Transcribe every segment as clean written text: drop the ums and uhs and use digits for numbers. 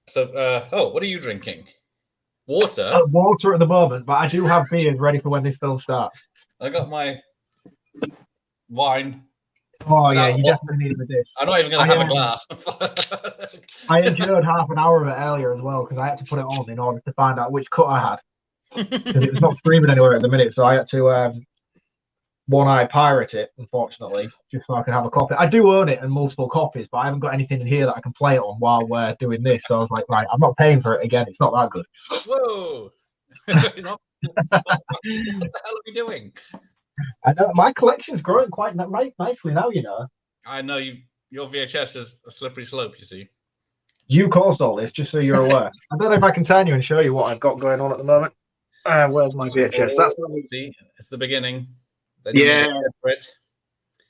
So, what are you drinking? Water? Water at the moment, but I do have beers ready for when this film starts. I got my wine. Oh yeah, you definitely needed this. I'm not even going to have a glass. I endured half an hour of it earlier as well because I had to put it on in order to find out which cut I had because it was not streaming anywhere at the minute. So I had to one-eye pirate it, unfortunately, just so I could have a copy. I do own it in multiple copies, but I haven't got anything in here that I can play it on while we're doing this. So I was like, right, I'm not paying for it again. It's not that good. Whoa! What the hell are we doing? I know my collection's growing quite nicely now. I know your VHS is a slippery slope. You see. You caused all this, just so you're aware. I don't know if I can turn you and show you what I've got going on at the moment. Where's my VHS? See, it's the beginning. Yeah,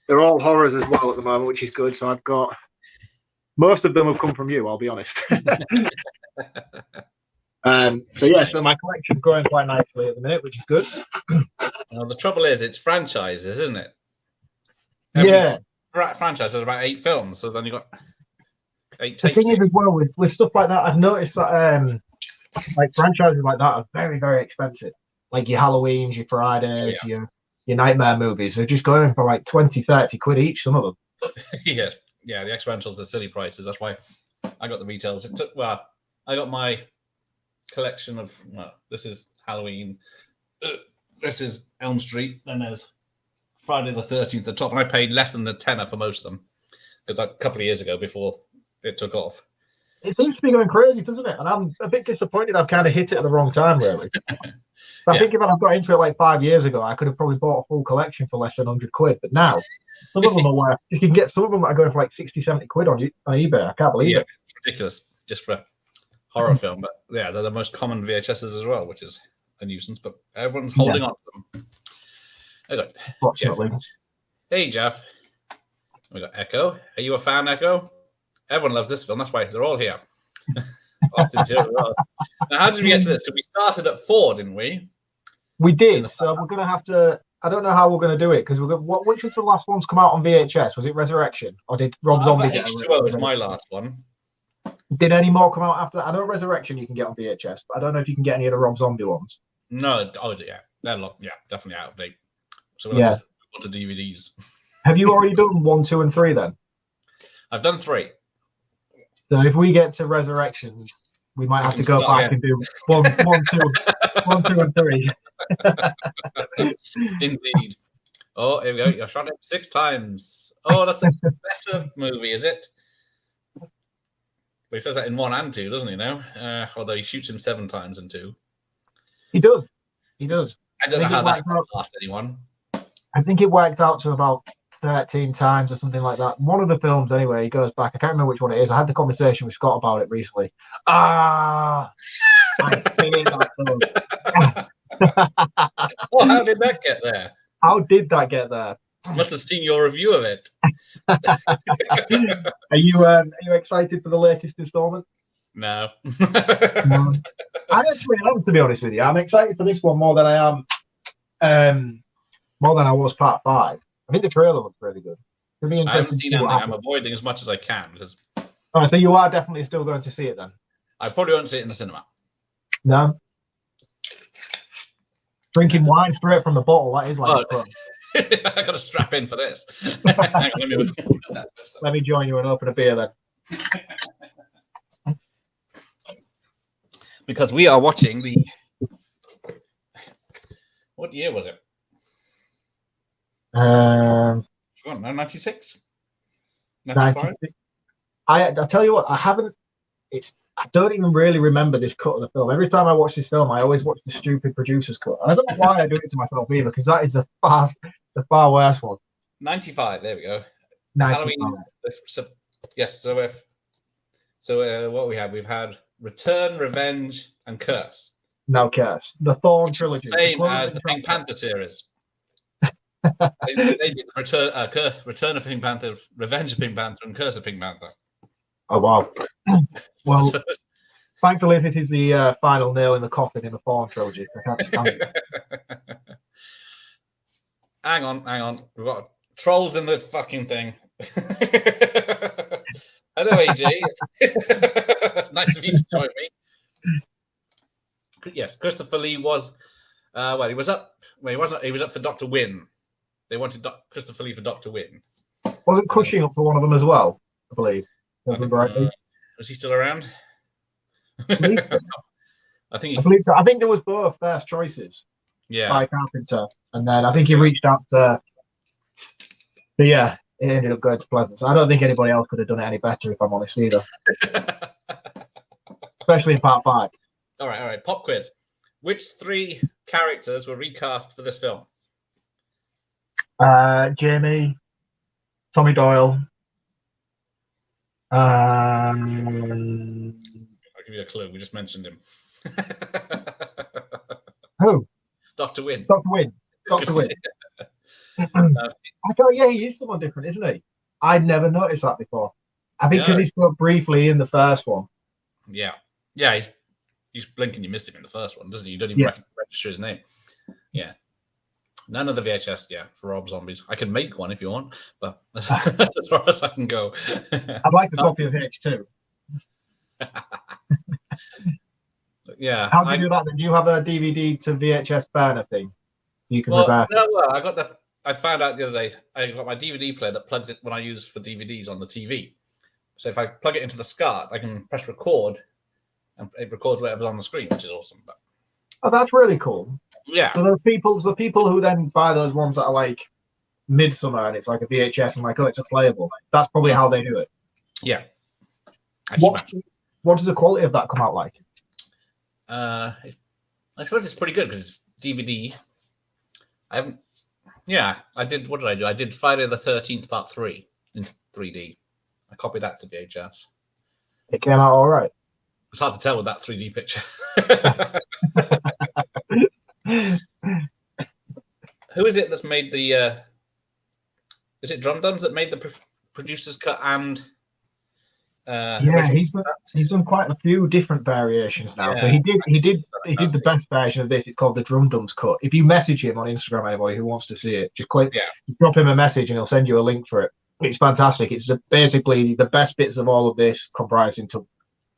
they're all horrors as well at the moment, which is good. So I've got most of them have come from you. I'll be honest. So my collection's growing quite nicely at the minute, which is good. Well, the trouble is, it's franchises, isn't it? Every franchise has about 8 films, so then you got 8 tapes. The thing is, as well, with stuff like that, I've noticed that like franchises like that are very, very expensive. Like your Halloweens, your Fridays, your Nightmare movies. They're just going for like 20, 30 quid each, some of them. Yeah, the exponentials are silly prices. That's why I got the retails. I got my collection of, this is Halloween. This is Elm Street. Then there's Friday the 13th at the top. And I paid less than a tenner for most of them. Because a couple of years ago, before it took off. It seems to be going crazy, doesn't it? And I'm a bit disappointed I've kind of hit it at the wrong time, really. I think if I'd got into it like 5 years ago, I could have probably bought a full collection for less than 100 quid. But now, some of them are worth, you can get some of them that are going for like 60, 70 quid on eBay. I can't believe it. It's ridiculous, just for a horror film. But yeah, they're the most common VHSs as well, which is a nuisance. But everyone's holding on to them. I got Jeff. Hey, Jeff. We got Echo. Are you a fan, Echo? Everyone loves this film. That's why they're all here. Austin's here as well. Now, how did we get to this? Because we started at 4, didn't we? We did. So we're going to have to. I don't know how we're going to do it because which was the last one to come out on VHS? Was it Resurrection or did Rob Zombie get H2O was my last one. Did any more come out after that? I know Resurrection you can get on VHS, but I don't know if you can get any of the Rob Zombie ones. No. Oh yeah, they're definitely out of date. So we'll have to go to DVDs. Have you already done 1, 2, and 3 then? I've done 3. So if we get to Resurrection, we might have to go back and do 1, 2, and 3. Indeed. Oh, here we go. You're shot it 6 times. Oh, that's a better movie, is it? But he says that in 1 and 2, doesn't he? Now, although he shoots him 7 times in 2. He does. I don't know how that last anyone. I think it worked out to about 13 times or something like that. One of the films, anyway, he goes back. I can't remember which one it is. I had the conversation with Scott about it recently. I hate that film. Well, how did that get there? How did that get there? Must have seen your review of it. Are you excited for the latest installment? No. I actually am, to be honest with you. I'm excited for this one more than I am. More than I was part 5. I think the trailer looks really good. I haven't seen anything. I'm avoiding as much as I can because. Oh, so you are definitely still going to see it then? I probably won't see it in the cinema. No. Drinking wine straight from the bottle. That is like. I got to strap in for this. Let me join you and open a beer then. Because we are watching the. What year was it? 96? 95? I tell you what, I don't even really remember this cut of the film. Every time I watch this film, I always watch the stupid producer's cut. And I don't know why I do it to myself either, because that is the far worse one. 95, there we go. 95. Halloween. Yes, so what we have? We've had Return, Revenge, and Curse. No, Curse. The Thorn trilogy. Same as the Pink Panther series. they did Return of Pink Panther, Revenge of Pink Panther, and Curse of Pink Panther. Oh, wow. Well, thankfully, this is the final nail in the coffin in the Thorn trilogy. I can't stand it. Hang on. We've got trolls in the fucking thing. Hello, AJ. Nice of you to join me. Yes, Christopher Lee was. He was up. Well, he wasn't. He was up for Dr. Wynn. They wanted Christopher Lee for Dr. Wynn. Wasn't Cushing up for one of them as well? I believe. Was he still around? I believe so. I believe so. I think there was both first choices. Yeah. By Carpenter, and then I think he reached out to. But yeah, it ended up going to Pleasance. I don't think anybody else could have done it any better, if I'm honest, either. Especially in part 5. All right. Pop quiz. Which 3 characters were recast for this film? Jamie, Tommy Doyle. I'll give you a clue. We just mentioned him. Who? Dr. Wynn. Dr. Wynn. Dr. Wynn. I thought, yeah, he is someone different, isn't he? I'd never noticed that before. I think because he spoke briefly in the first one. Yeah. Yeah, he's blinking. You missed him in the first one, doesn't he? You don't even register his name. Yeah. None of the VHS, for Rob Zombies. I can make one if you want, but that's as far as I can go. I'd like a copy of H2. Yeah. How do you do that then? Do you have a DVD to VHS burner thing? You can reverse it. Well, I got that. I found out the other day. I got my DVD player that plugs it when I use for DVDs on the TV. So if I plug it into the SCART, I can press record, and it records whatever's on the screen, which is awesome. But oh, that's really cool. Yeah. So the people who then buy those ones that are like Midsummer and it's like a VHS and like, oh, it's a playable. That's probably how they do it. Yeah. What does the quality of that come out like? I suppose it's pretty good because it's DVD. I haven't. Yeah, I did. What did I do? I did Friday the 13th Part 3 in 3D. I copied that to VHS. It came out all right. It's hard to tell with that 3D picture. Who is it that's made the? Is it Drum Dums that made the producer's cut and? He's done quite a few different variations now. Yeah. So he did the best version of this. It's called the Drum Dums cut. If you message him on Instagram, anybody who wants to see it, just drop him a message and he'll send you a link for it. It's fantastic. It's basically the best bits of all of this comprised into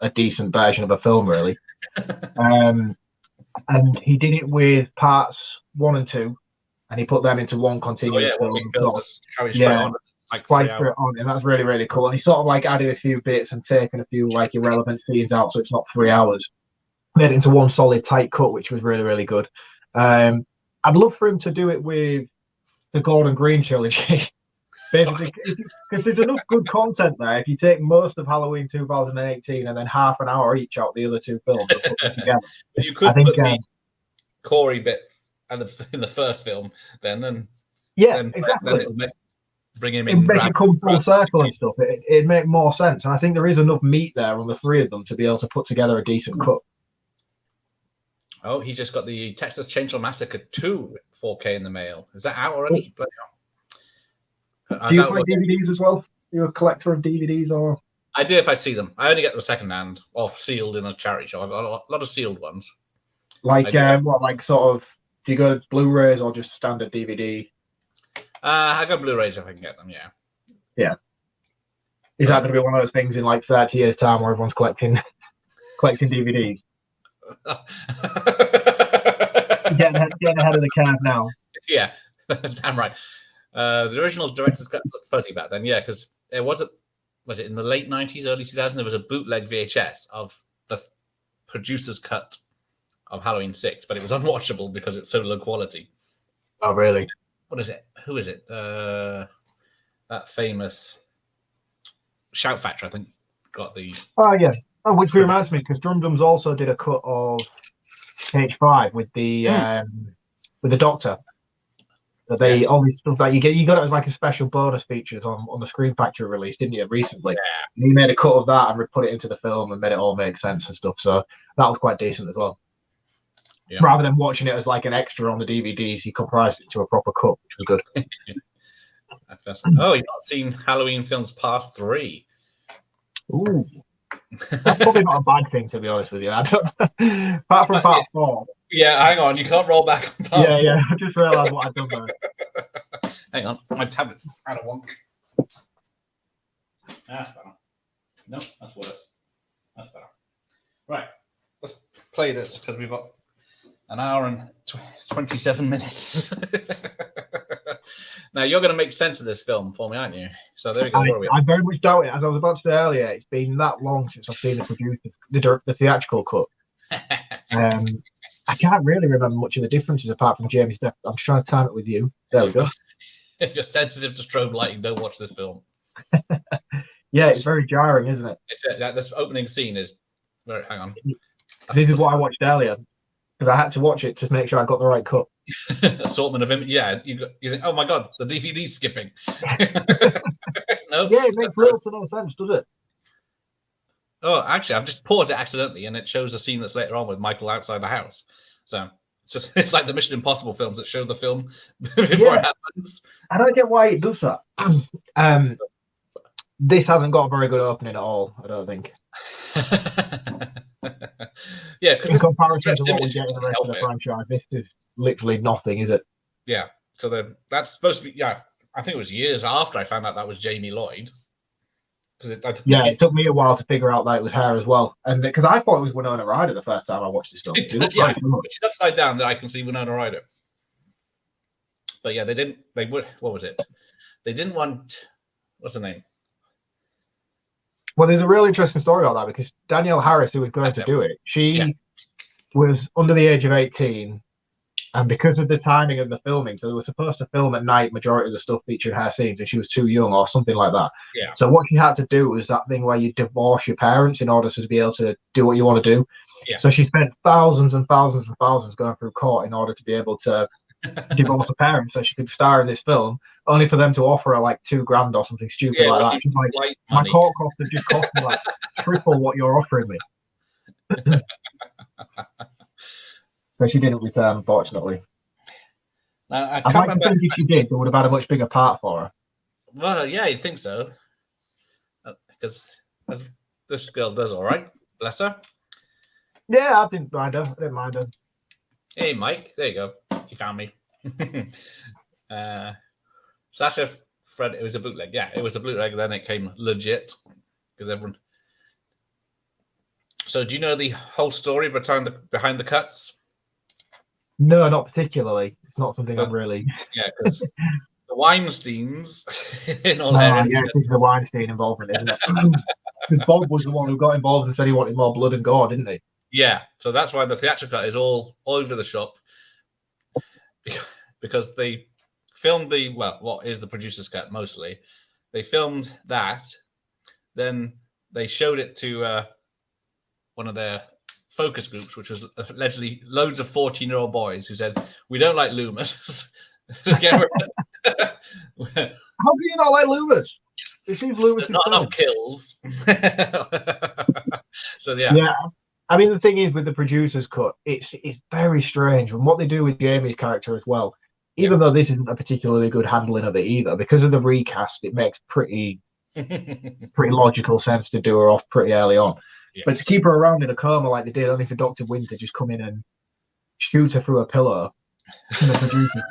a decent version of a film, really. And he did it with parts 1 and 2, and he put them into one continuous film. Spliced it on, and that's really, really cool. And he sort of like added a few bits and taken a few like irrelevant scenes out, so it's not 3 hours. Made it into one solid tight cut, which was really, really good. I'd love for him to do it with the Gordon Green trilogy, basically, because there's enough good content there. If you take most of Halloween 2018 and then half an hour each out the other 2 films, and put them together. You could put the Corey bit in the first film, then, and exactly. Then bring him in. Make it come full circle and stuff. It'd make more sense. And I think there is enough meat there on the 3 of them to be able to put together a decent cut. Oh, he just got the Texas Chainsaw Massacre 2 4K in the mail. Is that out already? Do you collect DVDs as well? Are you a collector of DVDs or? I do if I see them. I only get them second hand or sealed in a charity shop. I've got a lot of sealed ones. Like like sort of? Do you go Blu-rays or just standard DVD? I got Blu-rays if I can get them. Yeah. Yeah. Is that going to be one of those things in like 30 years' time where everyone's collecting DVDs? Getting ahead of the curve now. Yeah, that's damn right. The original director's cut looked fuzzy back then. Yeah, because it was it in the late 90s, early 2000s? There was a bootleg VHS of the producer's cut of Halloween 6, but it was unwatchable because it's so low quality. Oh, really? What is it? Who is it? That famous Shout Factor, I think, got the. Oh yeah. Oh, which reminds me, because Drum Dums also did a cut of H5 with the Doctor. They all these stuff that you got it as like a special bonus features on the Screen Factory release, didn't you? Recently, and he made a cut of that and put it into the film and made it all make sense and stuff. So that was quite decent as well. Yeah. Rather than watching it as like an extra on the DVDs, he comprised it into a proper cut, which was good. Oh, you've not seen Halloween films past 3? Ooh, that's probably not a bad thing, to be honest with you. Apart from part 4. Yeah, hang on, you can't roll back. Yeah. I just realised what I've done there. Hang on, my tablet's out of wonk. That's better. No, that's worse. That's better. Right, let's play this because we've got an hour and 27 minutes. Now, you're going to make sense of this film for me, aren't you? So there we go. I very much doubt it. As I was about to say earlier, it's been that long since I've seen the theatrical cut. I can't really remember much of the differences apart from Jamie's death. I'm just trying to time it with you. There we go. If you're sensitive to strobe lighting, don't watch this film. Yeah, it's very jarring, isn't it? It's this opening scene is... Hang on. This is what I watched earlier, because I had to watch it to make sure I got the right cut. Assortment of images. Yeah, you think, oh my god, the DVD's skipping. No? Yeah, it makes little to no sense, does it? Oh, actually, I've just paused it accidentally, and it shows a scene that's later on with Michael outside the house. So it's like the Mission Impossible films that show the film before it happens. I don't get why it does that. This hasn't got a very good opening at all, I don't think. Yeah, because in comparison to what we get in the rest of the franchise, this is literally nothing, is it? Yeah. So that's supposed to be. Yeah, I think it was years after I found out that was Jamie Lloyd. It took me a while to figure out that it was her as well, and because I thought it was Winona Ryder the first time I watched this film. She's upside down that I can see Winona Ryder. But yeah, they didn't. They would. What was it? They didn't want. What's her name? Well, there's a real interesting story about that because Danielle Harris, who was going to do it, she was under the age of 18, and because of the timing of the filming, so they were supposed to film at night, majority of the stuff featured her scenes, and she was too young or something like that. Yeah. So what she had to do was that thing where you divorce your parents in order to be able to do what you want to do. Yeah. So she spent thousands and thousands and thousands going through court in order to be able to divorce her parents so she could star in this film, only for them to offer her like $2,000 or something stupid like that. She's like, my court costs have just cost me like triple what you're offering me. So she didn't return, unfortunately. I I'd like to think if she did, they would have had a much bigger part for her. Well, yeah, you'd think so. Because this girl does all right. Bless her. Yeah, I didn't mind her. Hey, Mike. There you go. You found me. Sasha Fred, it was a bootleg. Yeah, it was a bootleg. Then it came legit because everyone. So, do you know the whole story behind the cuts? No, not particularly. It's not something I'm really. Yeah, because the Weinsteins in all yes, it's the Weinstein involvement, isn't it? Because Bob was the one who got involved and said he wanted more blood and gore, didn't he? Yeah, so that's why the theatrical cut is all over the shop, because they filmed what is the producer's cut mostly. They filmed that, then they showed it to one of their focus groups, which was allegedly loads of 14-year-old boys who said, "We don't like Loomis." Get rid of How can you not like Loomis? It seems Loomis. There's not enough kills. So yeah. I mean, the thing is with the producer's cut, it's very strange. And what they do with Jamie's character as well, even though this isn't a particularly good handling of it either, because of the recast, it makes pretty logical sense to do her off pretty early on. Yes. But to keep her around in a coma like they did, only for Dr. Winter just come in and shoot her through a pillow in the producer's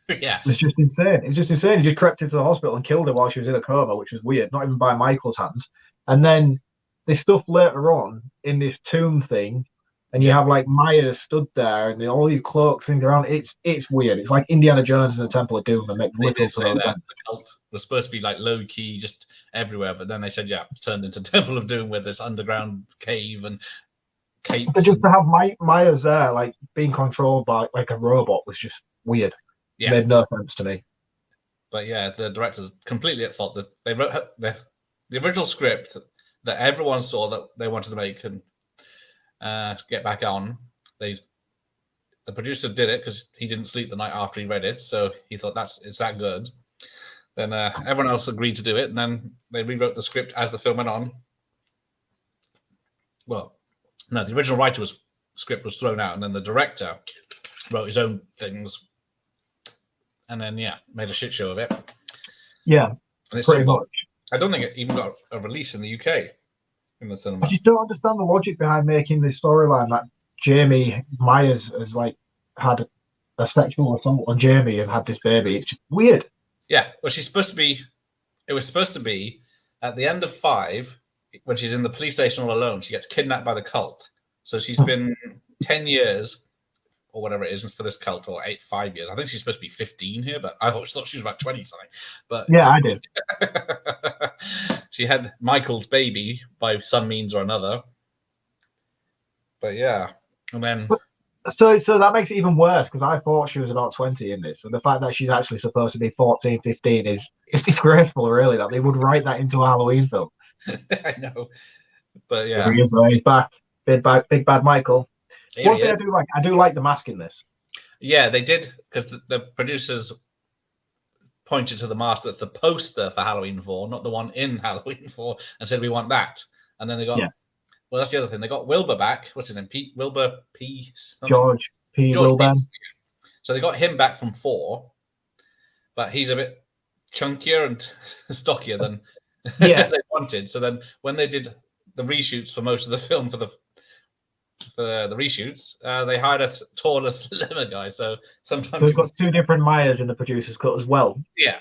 cut. Yeah. It's just insane. It's just insane. He just crept into the hospital and killed her while she was in a coma, which was weird, not even by Michael's hands. And then there's stuff later on in this tomb thing, and you have like Myers stood there and all these cloaks, things around. It's weird. It's like Indiana Jones and the Temple of Doom, and makes little to no sense. The cult was supposed to be like low key, just everywhere, but then they said, it's turned into Temple of Doom with this underground cave and capes. But just to have Myers there, like being controlled by like a robot, was just weird. Yeah. It made no sense to me. But yeah, the director's completely at fault. That they wrote the original script that everyone saw that they wanted to make and get back on. The producer did it because he didn't sleep the night after he read it, so he thought it's that good. Then everyone else agreed to do it, and then they rewrote the script as the film went on. Well, no, the original script was thrown out, and then the director wrote his own things, and then made a shit show of it. Yeah, and it's pretty much. I don't think it even got a release in the UK in the cinema. I just don't understand the logic behind making this storyline that Jamie Myers has like had a sexual assault on Jamie and had this baby. It's just weird. Yeah, well, it was supposed to be at the end of 5. when she's in the police station all alone, she gets kidnapped by the cult. So she's been 10 years or whatever it is for this cult, or 5 years. I think she's supposed to be 15 here, but I always thought she was about 20 something. But yeah, I did. She had Michael's baby by some means or another. But yeah, and then so that makes it even worse, because I thought she was about 20 in this. So the fact that she's actually supposed to be 14, 15 is disgraceful, really, that they would write that into a Halloween film. I know. But yeah. He's back. Big bad Michael. One thing I do like the mask in this. Yeah, they did, because the producers pointed to the mask that's the poster for Halloween 4, not the one in Halloween 4, and said, we want that. And then they got, well, that's the other thing. They got Wilbur back. What's his name? Wilbur P. George P. Wilbur. So they got him back from 4, but he's a bit chunkier and stockier than they wanted. So then when they did the reshoots for most of the film for the reshoots, they hired a taller, slimmer guy. So sometimes we've got 2 different Myers in the producer's cut as well. Yeah.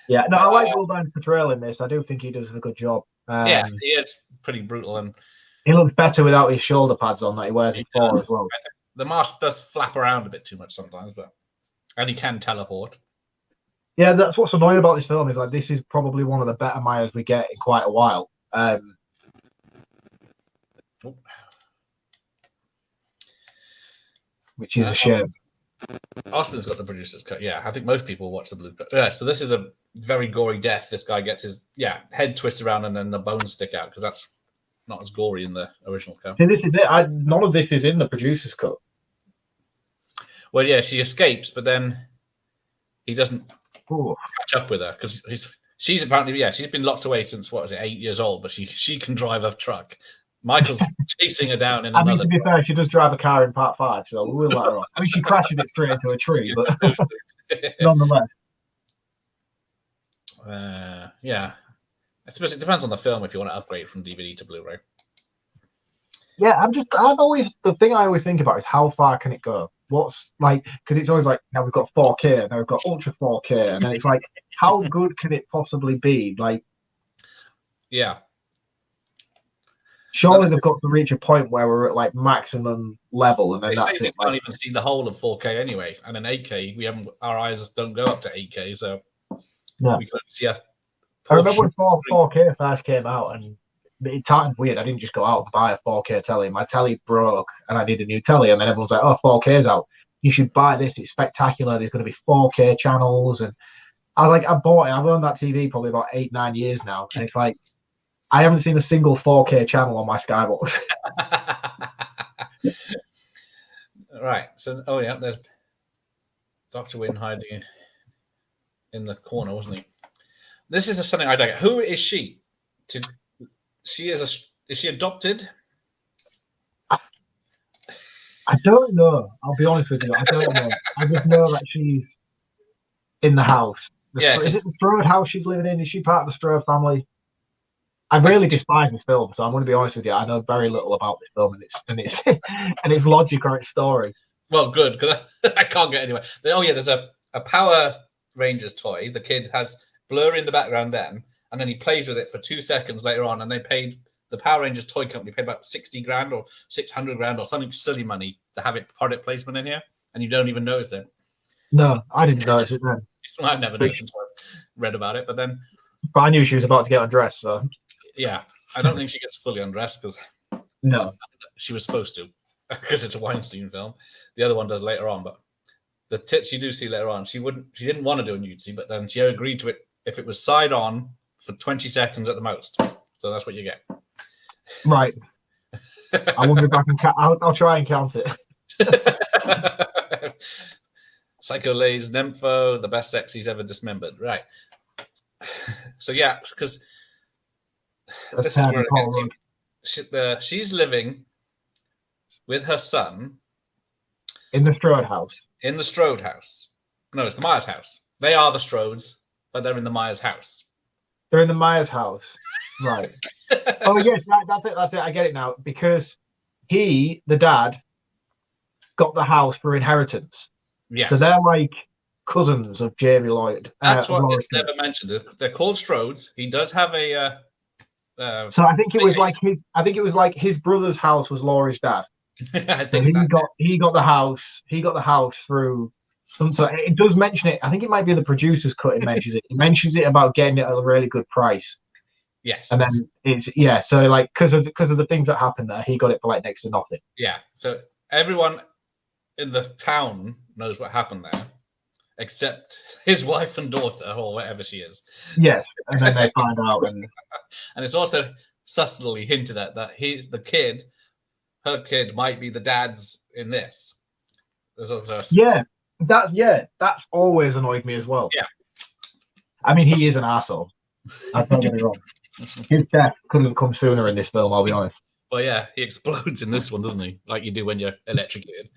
Yeah. No, I like Will Byrne's portrayal in this. I do think he does a good job. Yeah, he is pretty brutal, and he looks better without his shoulder pads on that he wears in 4 as well. The mask does flap around a bit too much sometimes, and he can teleport. Yeah, that's what's annoying about this film, is like this is probably one of the better Myers we get in quite a while. Which is a shame. Austin's got the producer's cut. Yeah, I think most people watch the blue cut. Yeah, so this is a very gory death. This guy gets his head twisted around and then the bones stick out, because that's not as gory in the original cut. See, this is it. None of this is in the producer's cut. Well, yeah, she escapes, but then he doesn't catch up with her, because she's apparently she's been locked away since 8 years old, but she can drive a truck. Michael's chasing her down in another. To be fair, she does drive a car in part 5, so we will let her on. I mean, she crashes it straight into a tree, but nonetheless. Yeah. I suppose it depends on the film if you want to upgrade from DVD to Blu-ray. Yeah, the thing I always think about is how far can it go? What's like, because it's always like, now we've got 4K, now we've got Ultra 4K, and then it's like, how good can it possibly be? Like, yeah. Surely they've got to reach a point where we're at like maximum level, and then that's it. We can't even see the whole of 4K anyway, and in 8K, our eyes don't go up to 8K, so we can see a. I remember when 4K first came out, and it started weird. I didn't just go out and buy a 4K telly. My telly broke, and I needed a new telly, and then everyone's like, "Oh, 4K's out. You should buy this. It's spectacular. There's going to be 4K channels." And I was like, I bought it. I've owned that TV probably about 8-9 years now, and it's like, I haven't seen a single 4K channel on my Skybox. Right. So, there's Dr. Wynn hiding in the corner, wasn't he? This is something I don't get. Who is she? Is she adopted? I don't know. I'll be honest with you. I don't know. I just know that she's in the house. Is it the Strode house she's living in? Is she part of the Strode family? I really despise this film, so I'm going to be honest with you. I know very little about this film and its logic or its story. Well, good, because I can't get anywhere. There's a Power Rangers toy. The kid has blurry in the background then, and then he plays with it for 2 seconds later on, and they paid the Power Rangers toy company paid about 60 grand or 600 grand or something silly money to have it product placement in here, and you don't even notice it. No, I didn't notice it then. I've never noticed until I read about it, but I knew she was about to get undressed, so. Yeah, I don't think she gets fully undressed, because she was supposed to, because it's a Weinstein film. The other one does later on, but the tits you do see later on, she didn't want to do a nude scene, but then she agreed to it if it was side on for 20 seconds at the most. So that's what you get. Right. I wonder if I can. I'll try and count it. Psycho Lay's Nympho, the best sex he's ever dismembered. Right. So yeah, because. This is where she's living with her son in the Strode house. In the Strode house. No, it's the Myers house. They are the Strodes, but they're in the Myers house. They're in the Myers house, right? Oh yes, that's it. I get it now, because the dad, got the house for inheritance. Yes. So they're like cousins of Jamie Lloyd. That's what it's never mentioned. They're called Strodes. He does have a So I think it was like his brother's house was Laurie's dad. I So think he got the house. He got the house through some. So it does mention it. I think it might be the producer's cut. It mentions it. It mentions it about getting it at a really good price. yes, And then it's. So like because of the things that happened there, he got it for like next to nothing. yeah. So everyone in the town knows what happened there, except his wife and daughter, or whatever she is. Yes, and then they find out, and it's also subtly hinted at that her kid might be the dad's in this. There's also that's always annoyed me as well. Yeah, I mean, he is an asshole. I don't get me wrong. His death couldn't have come sooner in this film. I'll be honest. Well, yeah, he explodes in this one, doesn't he? Like you do when you're electrocuted.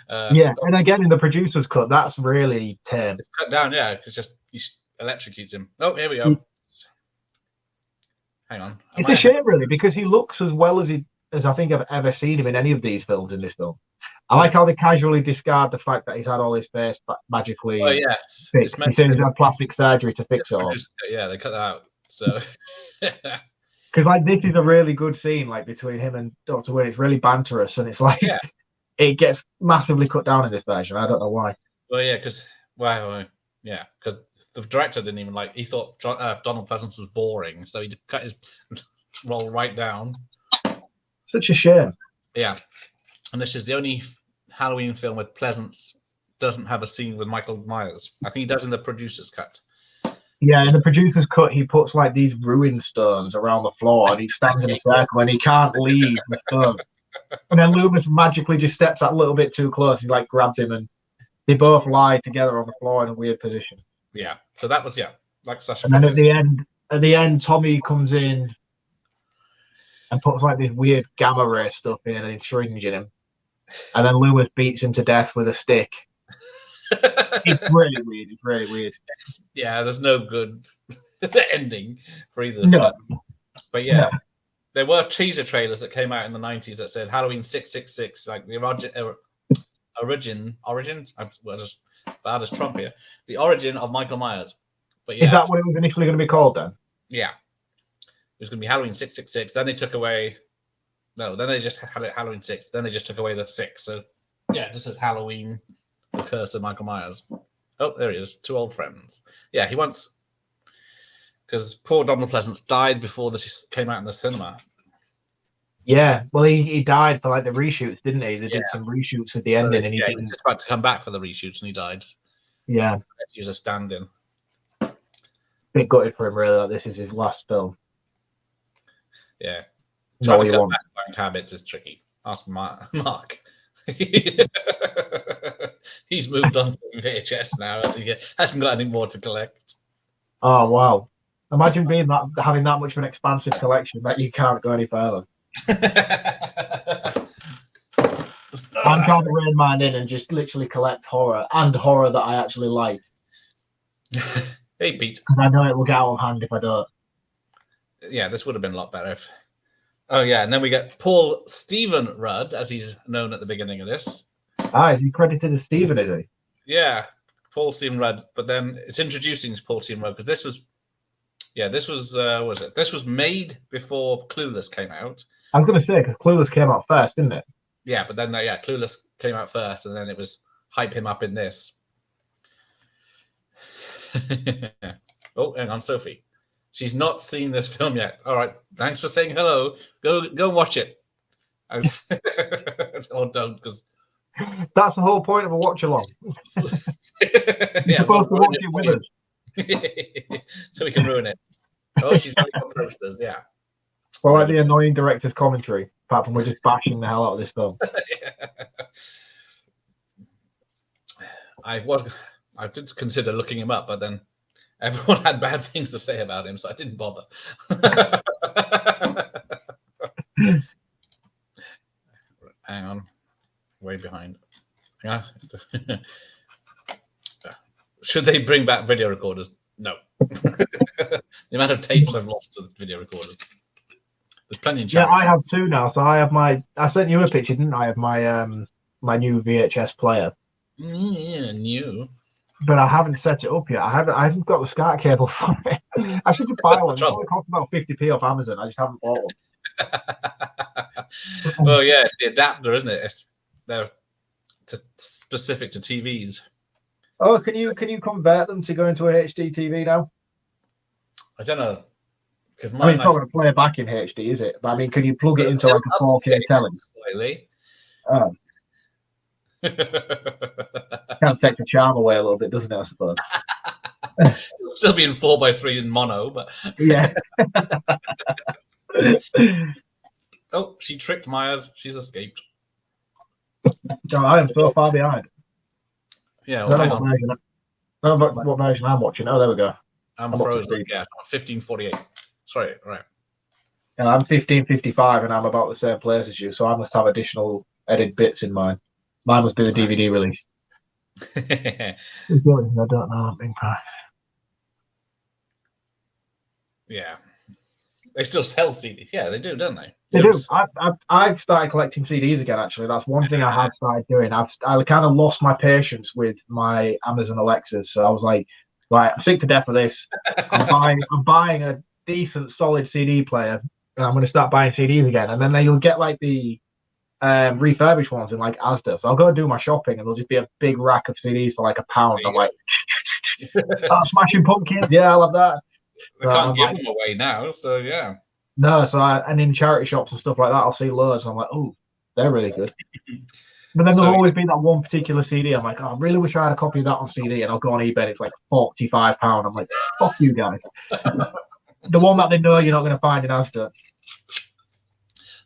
And again in the producer's cut, that's really tame. It's cut down, yeah. It's just he electrocutes him. Oh, here we go. Hang on. It's a shame, really, because he looks as well as I think I've ever seen him in any of these films. In this film, I like how they casually discard the fact that he's had all his face magically. Oh yes, fixed. He says he's had plastic surgery to fix it all. Yeah, they cut that out. So. Because like this is a really good scene, like between him and Dr. Wayne. It's really banterous, and it's like it gets massively cut down in this version. I don't know why. Well, yeah, because because the director didn't even like. He thought Donald Pleasance was boring, so he cut his role right down. Such a shame. Yeah, and this is the only Halloween film with Pleasance doesn't have a scene with Michael Myers. I think he does in the producer's cut. Yeah, in the producer's cut, he puts like these ruined stones around the floor, and he stands in a circle, and he can't leave the stone. And then Loomis magically just steps that little bit too close. He like grabs him, and they both lie together on the floor in a weird position. Yeah, so that was like Sasha. And then at the end, Tommy comes in and puts like this weird gamma ray stuff in and syringing him, and then Loomis beats him to death with a stick. It's really weird. It's really weird. Yeah, there's no good ending for either. No. But yeah, there were teaser trailers that came out in the 90s that said Halloween 666, like the origin. Well, just bad as Trump here. The origin of Michael Myers. But yeah, is that what it was initially going to be called then? Yeah, it was going to be Halloween 666. Then they took away. No, then they just had it Halloween 6. Then they just took away the 6. So yeah, this is Halloween. The Curse of Michael Myers. Oh, there he is. 2 old friends. Yeah, he wants... Because poor Donald Pleasance died before this came out in the cinema. Yeah, well, he died for like the reshoots, didn't he? They did some reshoots with the ending, and he was just about to come back for the reshoots, and he died. Yeah. He was a stand-in. Bit gutted for him, really, that this is his last film. Yeah. No, Trying to cut back blank habits is tricky. Ask Mark. He's moved on to VHS now, as he hasn't got any more to collect. Oh wow! Imagine having that much of an expansive collection that you can't go any further. I'm trying to rein mine in and just literally collect horror that I actually like. Hey Pete, because I know it will get out of hand if I don't. Yeah, this would have been a lot better if. Oh yeah, and then we get Paul Stephen Rudd, as he's known at the beginning of this. Is he credited as Stephen, is he? Yeah, Paul Stephen Rudd. But then it's introducing Paul Stephen Rudd because this was what was it? This was made before Clueless came out. I was going to say because Clueless came out first, didn't it? Yeah, but then Clueless came out first, and then it was hype him up in this. Oh, hang on, Sophie. She's not seen this film yet. All right, thanks for saying hello. Go and watch it. Or don't, because that's the whole point of a watch along. You're supposed to watch it with us, so we can ruin it. Oh, she's got posters. Yeah. Well, like the annoying director's commentary. Apart from we're just bashing the hell out of this film. I did consider looking him up, but then everyone had bad things to say about him, so I didn't bother. Hang on. Way behind. Yeah. Should they bring back video recorders? No. The amount of tapes I've lost to the video recorders. There's plenty in chat. Yeah, I have two now. So I have I sent you a picture, didn't I, of my my new VHS player. Yeah, new. but I haven't set it up yet. I haven't got the SCART cable for it. I should just buy one. It probably costs about 50p off Amazon. I just haven't bought one. Well, yeah, it's the adapter, isn't it? They're specific to TVs. Oh, can you convert them to go into a HD TV now? I don't know. I mean, it's not going to play back in HD, is it? But I mean, can you plug it into like a 4K telly? Slightly. Kind of takes the charm away a little bit, doesn't it? I suppose. It'll still be in 4:3 in mono, but yeah. Oh, she tricked Myers. She's escaped. I am so far behind. Yeah, well, I don't know what version I'm watching. Oh, there we go. I'm frozen. Yeah, 1548. Sorry, right. Yeah, I'm 1555, and I'm about the same place as you, so I must have additional edited bits in mine. Mine must be the DVD release. I don't know. Yeah. They still sell CDs. Yeah, they do, don't they? They do. I've started collecting CDs again, actually. That's one thing I had started doing. I kind of lost my patience with my Amazon Alexas. So I was like, right, I'm sick to death of this. I'm buying a decent, solid CD player, and I'm going to start buying CDs again. And then you'll get like the refurbished ones in like Asda. So I'll go do my shopping, and there'll just be a big rack of CDs for like £1. I'm like, Smashing Pumpkins. Yeah, I love that. They can't give them away now, so yeah. No, and in charity shops and stuff like that, I'll see loads. And I'm like, oh, they're really good. But then there'll always be that one particular CD. I'm like, oh, I really wish I had a copy of that on CD. And I'll go on eBay and it's like £45. I'm like, fuck you guys. The one that they know you're not going to find in Asda.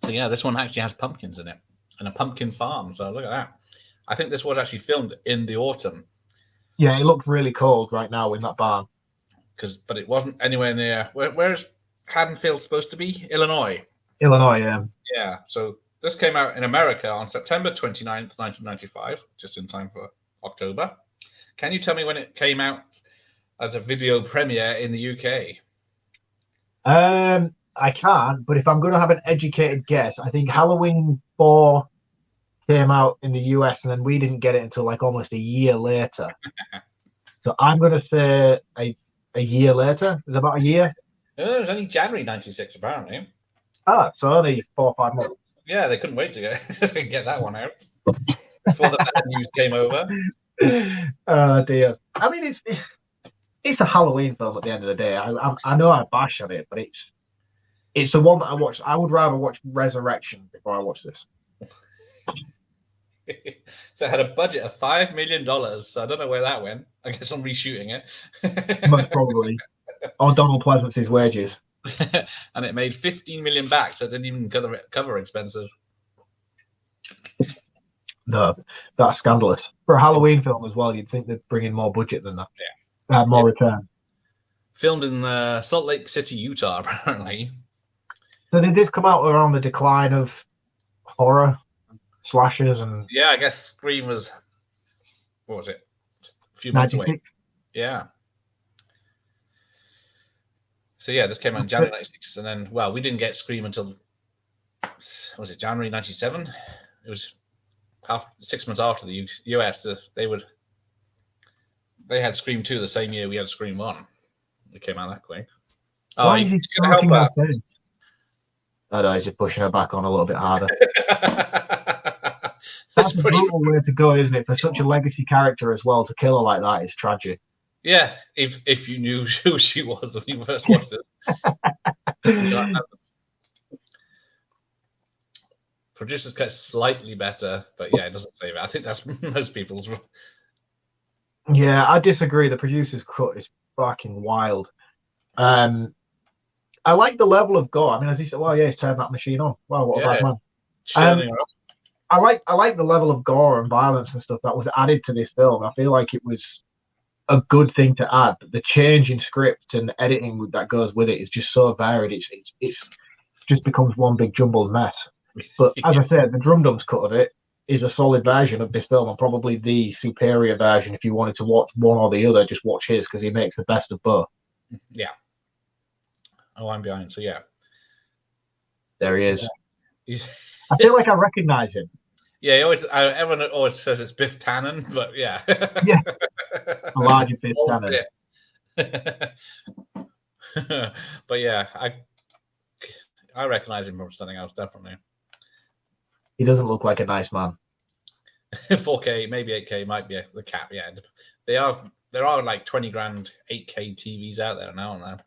So yeah, this one actually has pumpkins in it and a pumpkin farm. So look at that. I think this was actually filmed in the autumn. Yeah, it looks really cold right now in that barn. But it wasn't anywhere near. Where's Haddonfield supposed to be? Illinois. Illinois, yeah. Yeah. So this came out in America on September 29th, 1995, just in time for October. Can you tell me when it came out as a video premiere in the UK? I can't, but if I'm going to have an educated guess, I think Halloween 4 came out in the US, and then we didn't get it until like almost a year later. So I'm going to say a year later. Is about a year? It was only January 96, apparently. Ah, so only 4 or 5 months. Yeah, they couldn't wait to get that one out before the bad news came over. Oh dear. I mean, it's a Halloween film at the end of the day. I know I bash on it, but it's the one that I watched. I would rather watch Resurrection before I watch this. So it had a budget of $5 million. So I don't know where that went. I guess I'm reshooting it. Most probably. Or Donald Pleasance's wages. And it made 15 million back, so it didn't even cover expenses. No, that's scandalous. For a Halloween film as well, you'd think they'd bring in more budget than that. Yeah. More return. Filmed in Salt Lake City, Utah, apparently. So they did come out around the decline of horror slashers and... Yeah, I guess Scream was... What was it? A few months 96? away. Yeah. So yeah, this came out in January 96, and then, well, we didn't get Scream until, was it January 97? It was 6 months after the US. They had Scream 2 the same year we had Scream 1. It came out that quick. Why is he smoking that thing? Oh no, he's just pushing her back on a little bit harder. That's a brutal way to go, isn't it? For such a legacy character as well, to kill her like that is tragic. Yeah, if you knew who she was when you first watched it. Producer's cut slightly better, but yeah, it doesn't save it. I think that's most people's. Yeah, I disagree. The producer's cut is fucking wild. I like the level of gore. I mean, as you said, well, yeah, he's turned that machine on. Wow, what a bad man. I like the level of gore and violence and stuff that was added to this film. I feel like it was a good thing to add. But the change in script and editing that goes with it is just so varied. It's just becomes one big jumbled mess. But as I said, the Drum Dums cut of it is a solid version of this film, and probably the superior version. If you wanted to watch one or the other, just watch his, because he makes the best of both. Yeah. Oh, I'm behind. So yeah, there he is. I feel like I recognize him. Yeah, everyone always says it's Biff Tannen, but yeah. Yeah. A larger Biff Old Tannen. Biff. But yeah, I recognize him from something else, definitely. He doesn't look like a nice man. 4K, maybe 8K might be the cap. Yeah, there are like 20 grand 8K TVs out there now, aren't there?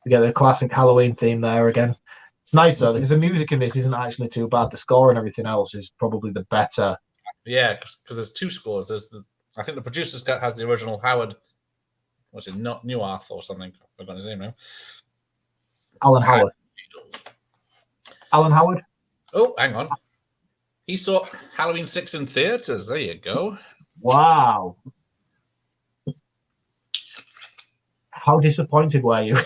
You get the classic Halloween theme there again. It's nice though because the music in this isn't actually too bad. The score and everything else is probably the better. Yeah, because there's two scores. I think the producer's cut has the original Howard. What's it? Not Newarth or something. I've forgotten his name now. Alan Howard. Alan Howard. Oh, hang on. He saw Halloween 6 in theaters. There you go. Wow. How disappointed were you?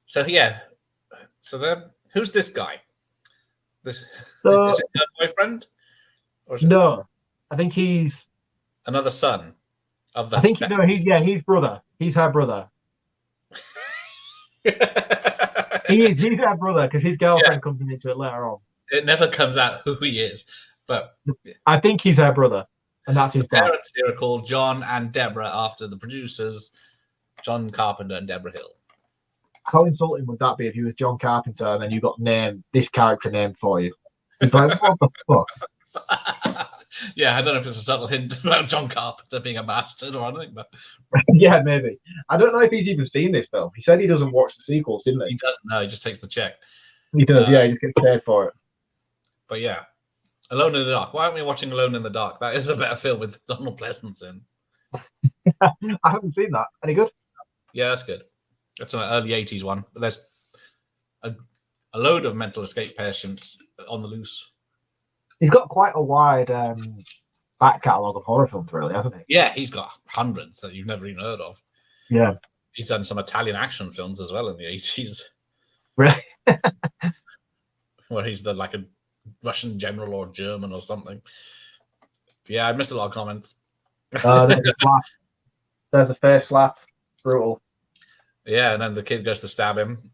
So yeah. So then, who's this guy? Is it her boyfriend? Or No, I think he's another son of the. I think he's brother. He's her brother. He's her brother because his girlfriend comes into it later on. It never comes out who he is, but I think he's her brother, and that's his dad. Parents here are called John and Deborah after the producers, John Carpenter and Deborah Hill. How insulting would that be if you was John Carpenter and then you got this character named for you? You'd be like, what the fuck? Yeah, I don't know if it's a subtle hint about John Carpenter being a bastard or anything, but yeah, maybe. I don't know if he's even seen this film. He said he doesn't watch the sequels, didn't he? He doesn't know. He just takes the check. He does, yeah. He just gets paid for it. But yeah, Alone in the Dark. Why aren't we watching Alone in the Dark? That is a better film with Donald Pleasance in. I haven't seen that. Any good? Yeah, that's good. That's an early 80s one. But there's a load of mental escape patients on the loose. He's got quite a wide back catalogue of horror films, really, hasn't he? Yeah, he's got hundreds that you've never even heard of. Yeah. He's done some Italian action films as well in the 80s. Really? Where he's like a Russian general or German or something. Yeah, I missed a lot of comments. There's a slap. There's the first slap. Brutal. Yeah, and then the kid goes to stab him.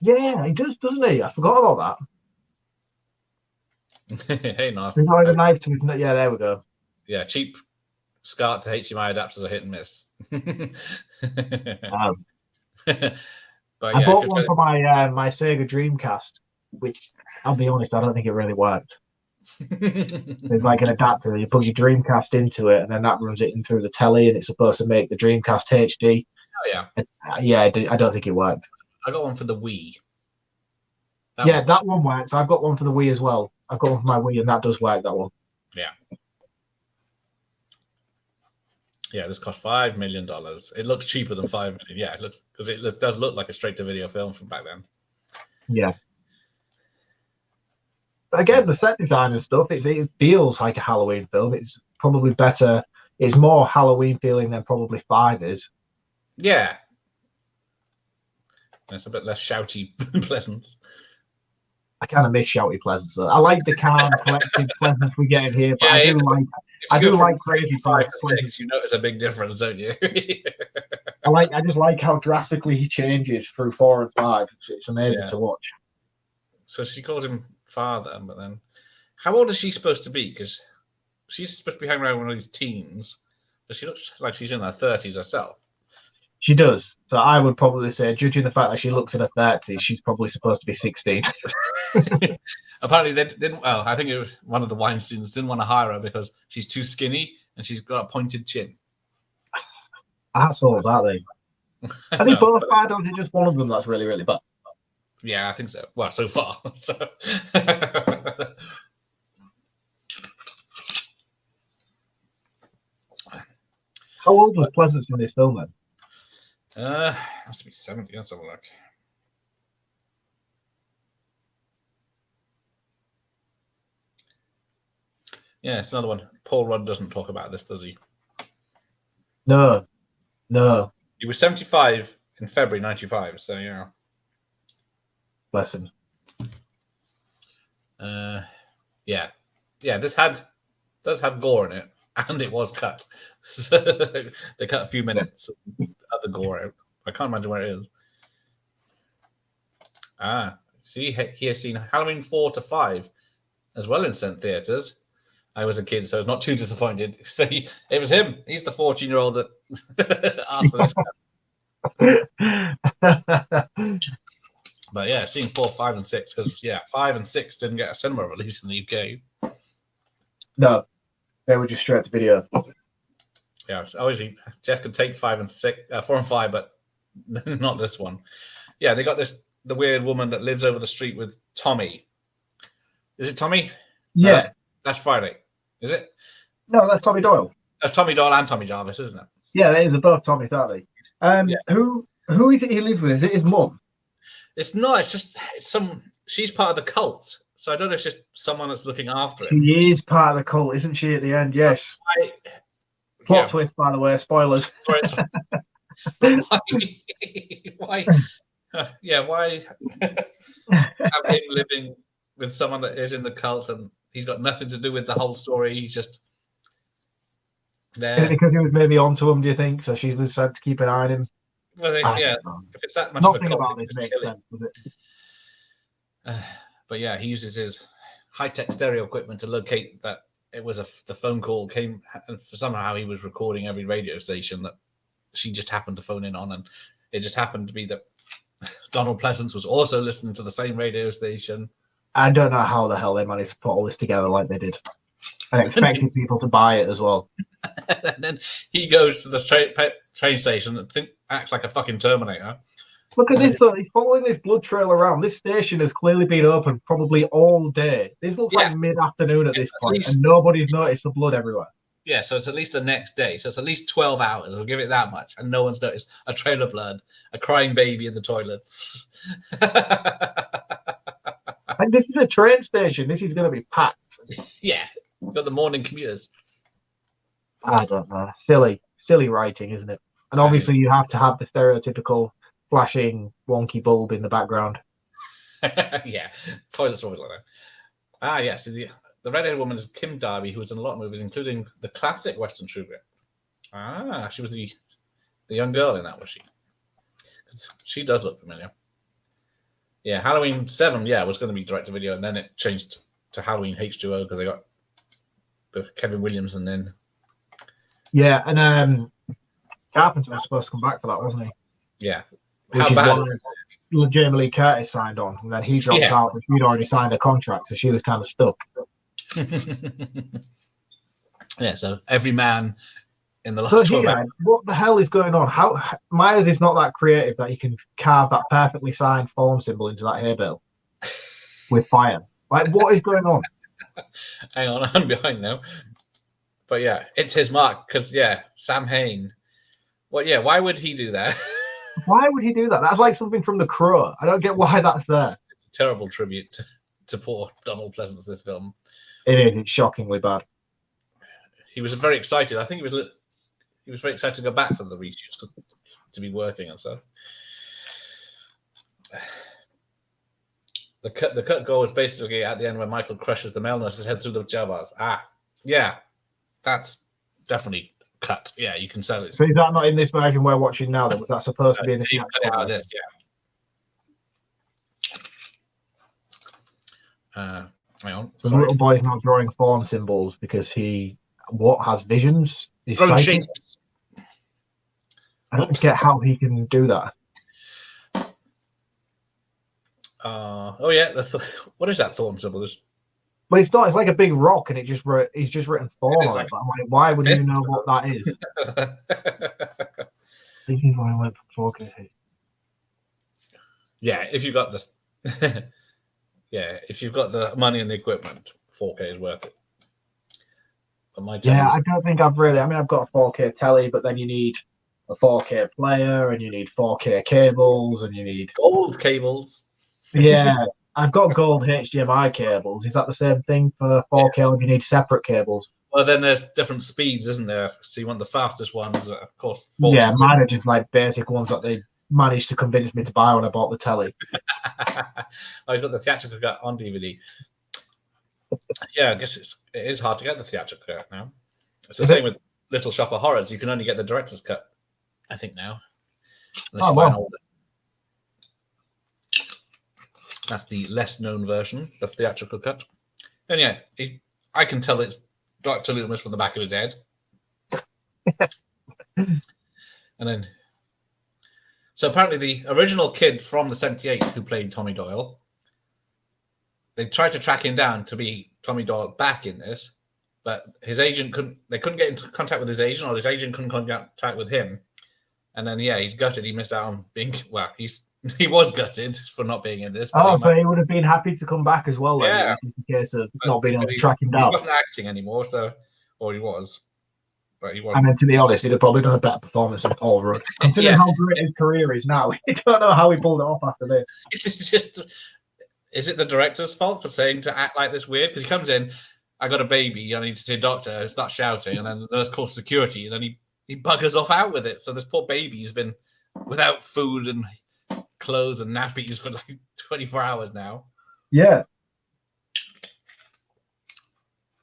Yeah, he does, doesn't he? I forgot about that. Hey, nice. He's like a knife to his. Yeah, there we go. Yeah, cheap SCART to HDMI adapters are hit and miss. But I bought one for my Sega Dreamcast, which I'll be honest, I don't think it really worked. There's like an adapter, you put your Dreamcast into it, and then that runs it in through the telly, and it's supposed to make the Dreamcast HD. Oh yeah, yeah. I don't think it worked. I got one for the Wii. That one works. I've got one for the Wii as well. I've got one for my Wii, and that does work. That one. Yeah. Yeah, this cost $5 million. It looks cheaper than $5 million. Yeah, it looks because it does look like a straight-to-video film from back then. Yeah. But again, the set design and stuff, it feels like a Halloween film. It's probably better. It's more Halloween feeling than probably 5 is. Yeah. It's a bit less shouty Pleasance. I kind of miss shouty Pleasance. I like the calm, collected Pleasance we get in here, but yeah, I do like crazy 5 to 6. You notice a big difference, don't you? I just like how drastically he changes through 4 and 5. It's amazing to watch. So she calls him father, but then how old is she supposed to be? Because she's supposed to be hanging around one of these teens, but she looks like she's in her 30s herself. She does. So I would probably say, judging the fact that she looks in her 30s, she's probably supposed to be 16. Apparently, they didn't. Well, I think it was one of the Weinsteins didn't want to hire her because she's too skinny and she's got a pointed chin. Assholes, aren't they? Are they both bad, or is it just one of them that's really, really bad? Yeah, I think so. Well, so far. So. How old was Pleasance in this film then? Must be 70. Let's have a look. Yeah, it's another one. Paul Rudd doesn't talk about this, does he? No. He was 75 in February 95, so yeah. Bless him. Yeah. This does have gore in it, and it was cut. So they cut a few minutes of the gore out. I can't imagine where it is. See, he has seen Halloween 4 to 5 as well in certain theaters. I was a kid, so I was not too disappointed. So it was him. He's the 14-year-old that asked for this. But yeah, seeing 4, 5, and 6, because 5 and 6 didn't get a cinema release in the UK. No, they were just straight to video. Yeah, obviously Jeff could take 4 and 5, but not this one. Yeah, they got the weird woman that lives over the street with Tommy. Is it Tommy? Yeah, no, that's Friday. Is it? No, that's Tommy Doyle. That's Tommy Doyle and Tommy Jarvis, isn't it? Yeah, they are both Tommy, aren't they? Who is it he lives with? Is it his mum? It's not. It's just she's part of the cult. So I don't know. It's just someone that's looking after him. She is part of the cult, isn't she? At the end, yes. Plot twist, by the way. Spoilers. Sorry. Why? Why have him living with someone that is in the cult and he's got nothing to do with the whole story? He's just there. Because he was maybe onto him, do you think? So she's decided to keep an eye on him. Well, if it's that much nothing of a cult, about this makes sense, does it? But yeah, he uses his high-tech stereo equipment to locate that it was the phone call came, and for somehow he was recording every radio station that she just happened to phone in on, and it just happened to be that Donald Pleasance was also listening to the same radio station. I don't know how the hell they managed to put all this together like they did, and expected people to buy it as well. And then he goes to the train station and acts like a fucking Terminator. Look at this, though. He's following this blood trail around. This station has clearly been open probably all day. This looks like mid-afternoon at this point, and nobody's noticed the blood everywhere. Yeah, so it's at least the next day. So it's at least 12 hours. We'll give it that much. And no one's noticed a trail of blood, a crying baby in the toilets. And this is a train station. This is going to be packed. Yeah, we've got the morning commuters. I don't know. Silly writing, isn't it? And obviously you have to have the stereotypical flashing wonky bulb in the background. Yeah, toilets are always like that. Yeah, so the redheaded woman is Kim Darby, who was in a lot of movies, including the classic Western True Grit. She was the young girl in that, was she? She does look familiar. Yeah, Halloween 7, was going to be direct-to-video, and then it changed to Halloween H2O because they got the Kevin Williams and then... Yeah, and Carpenter was supposed to come back for that, wasn't he? Yeah. Which is why Jamie Lee Curtis signed on, and then he dropped out, but she'd already signed a contract, so she was kind of stuck. Yeah, so every man in the last 12 hours. What the hell is going on? How Myers is not that creative that he can carve that perfectly signed phone symbol into that hay bale with fire. Like, what is going on? Hang on, I'm behind now. But yeah, it's his mark because Sam Hain. Well, why would he do that? Why would he do that? That's like something from The Crow. I don't get why that's there. It's a terrible tribute to poor Donald Pleasance, this film. It is. It's shockingly bad. He was very excited. I think he was very excited to go back for the reshoots to be working and stuff. The cut goal is basically at the end when Michael crushes the male nurse's head through the jail bars. Yeah, that's definitely cut. Yeah, you can sell it. So is that not in this version we're watching now? Then was that supposed to be in the cut out of this? Hang on. So the little boy's not drawing phone symbols because he has visions. He's psychic. I don't get how he can do that. What is that thorn symbol? But it's not. It's like a big rock, and he's just written thorn on it. But I'm like, why would you know what that is? This is why I went for 4K. Yeah, if you've got this, if you've got the money and the equipment, 4K is worth it. But I don't think I've got a 4K telly, but then you need a 4K player, and you need 4K cables, and you need gold cables. Yeah. I've got gold HDMI cables. Is that the same thing for 4K, or do you need separate cables? Well, then there's different speeds, isn't there? So you want the fastest ones, of course. Yeah, mine are just like basic ones that they managed to convince me to buy when I bought the telly. I've got the theatrical cut on DVD. Yeah, I guess it is hard to get the theatrical cut now. It's the same with Little Shop of Horrors. You can only get the director's cut, I think, now. Unless you buy an older. That's the less known version, the theatrical cut. And yeah, I can tell it's Dr. Loomis from the back of his head. And then, so apparently the original kid from the 78 who played Tommy Doyle, they tried to track him down to be Tommy Doyle back in this, but his agent couldn't get into contact with his agent, or his agent couldn't contact with him. And then, yeah, he's gutted. He missed out on being, well, he was gutted for not being in this. Oh, so he would have been happy to come back as well, then. Yeah. In case of not being able to track him down. He wasn't acting anymore, or he was. But he wasn't. I mean, to be honest, he'd have probably done a better performance than Paul Rudd. Considering how great his career is now, I don't know how he pulled it off after this. It's just, is it the director's fault for saying to act like this weird? Because he comes in, I got a baby, I need to see a doctor, start shouting, and then the nurse calls security, and then he buggers off out with it. So this poor baby's been without food and clothes and nappies for like 24 hours now. Yeah.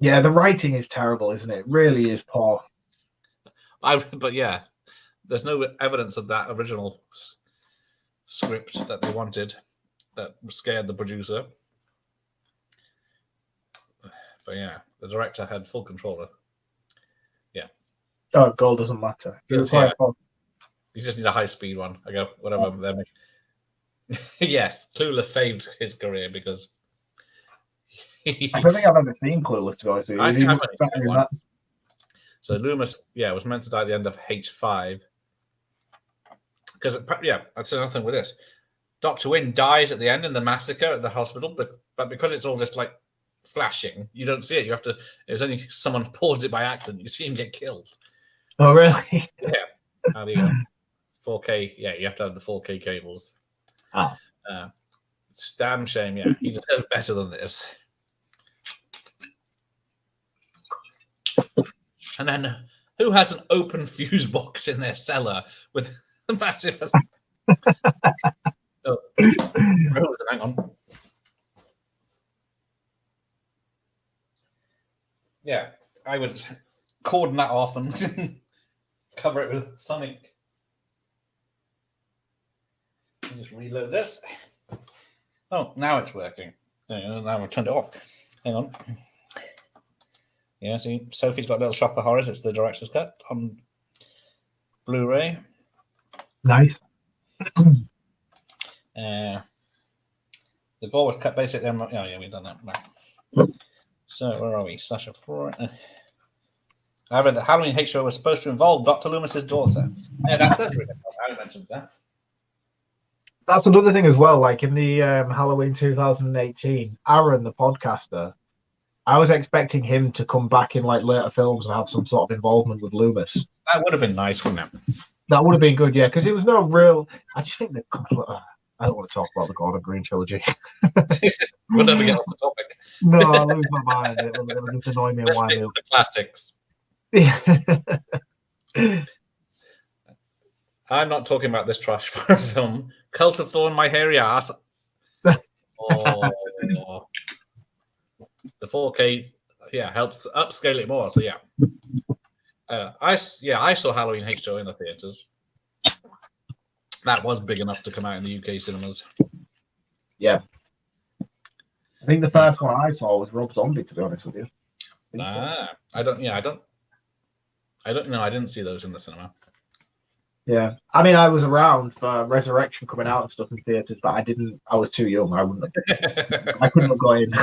Yeah, the writing is terrible, isn't it? It really is poor. But yeah, there's no evidence of that original script that they wanted that scared the producer. But yeah, the director had full control of. Yeah. Oh, goal doesn't matter. You just need a high-speed one. I go, whatever. Yes, Clueless saved his career because. I don't think I've ever seen Clueless, to be honest with you. I think I've only seen it once. So Loomis, was meant to die at the end of H5. Because, that's another thing with this. Dr. Wynn dies at the end in the massacre at the hospital, but because it's all just like flashing, you don't see it. It was only someone paused it by accident. You see him get killed. Oh, really? Yeah. How do you 4K? Yeah, you have to have the 4K cables. Oh. It's a damn shame, yeah. He deserves better than this. And then, who has an open fuse box in their cellar with a massive... Oh, hang on. Yeah, I would cordon that off and cover it with something. Just reload this. Oh, now it's working. Now I've turned it off. Hang on. Yeah, see, Sophie's got a little shop of horrors. It's the director's cut on Blu-ray. Nice. The gore was cut basically. Oh, yeah, we've done that. Right. So, where are we? Slasher 4. I read that Halloween H show was supposed to involve Dr. Loomis's daughter. Yeah, that does ring a bell. I mentioned that. That's another thing as well. Like in the Halloween 2018, Aaron, the podcaster, I was expecting him to come back in like later films and have some sort of involvement with Loomis. That would have been nice, wouldn't it? That would have been good, yeah, because it was no real. I just think that I don't want to talk about the Gordon Green trilogy. We'll never get off the topic. No, I lose my mind. It will just annoy me. Let's stick to the classics. I'm not talking about this trash for a film. Cult of Thorn, My Hairy Ass. Oh, the 4K, helps upscale it more. So I saw Halloween H2O in the theaters. That was big enough to come out in the UK cinemas. Yeah, I think the first one I saw was Rob Zombie. To be honest with you, I don't know. I didn't see those in the cinema. Yeah, I mean, I was around for Resurrection coming out and stuff in theaters, but I was too young. I wouldn't. I couldn't have gone in.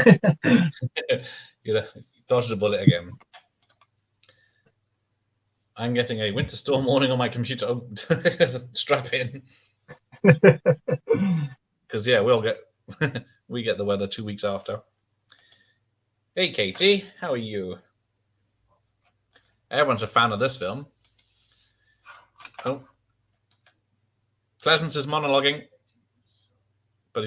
You dodged the bullet again. I'm getting a winter storm warning on my computer. Oh, strap in. Because we get the weather 2 weeks after. Hey, Katie, how are you? Everyone's a fan of this film. Oh, Pleasance is monologuing, but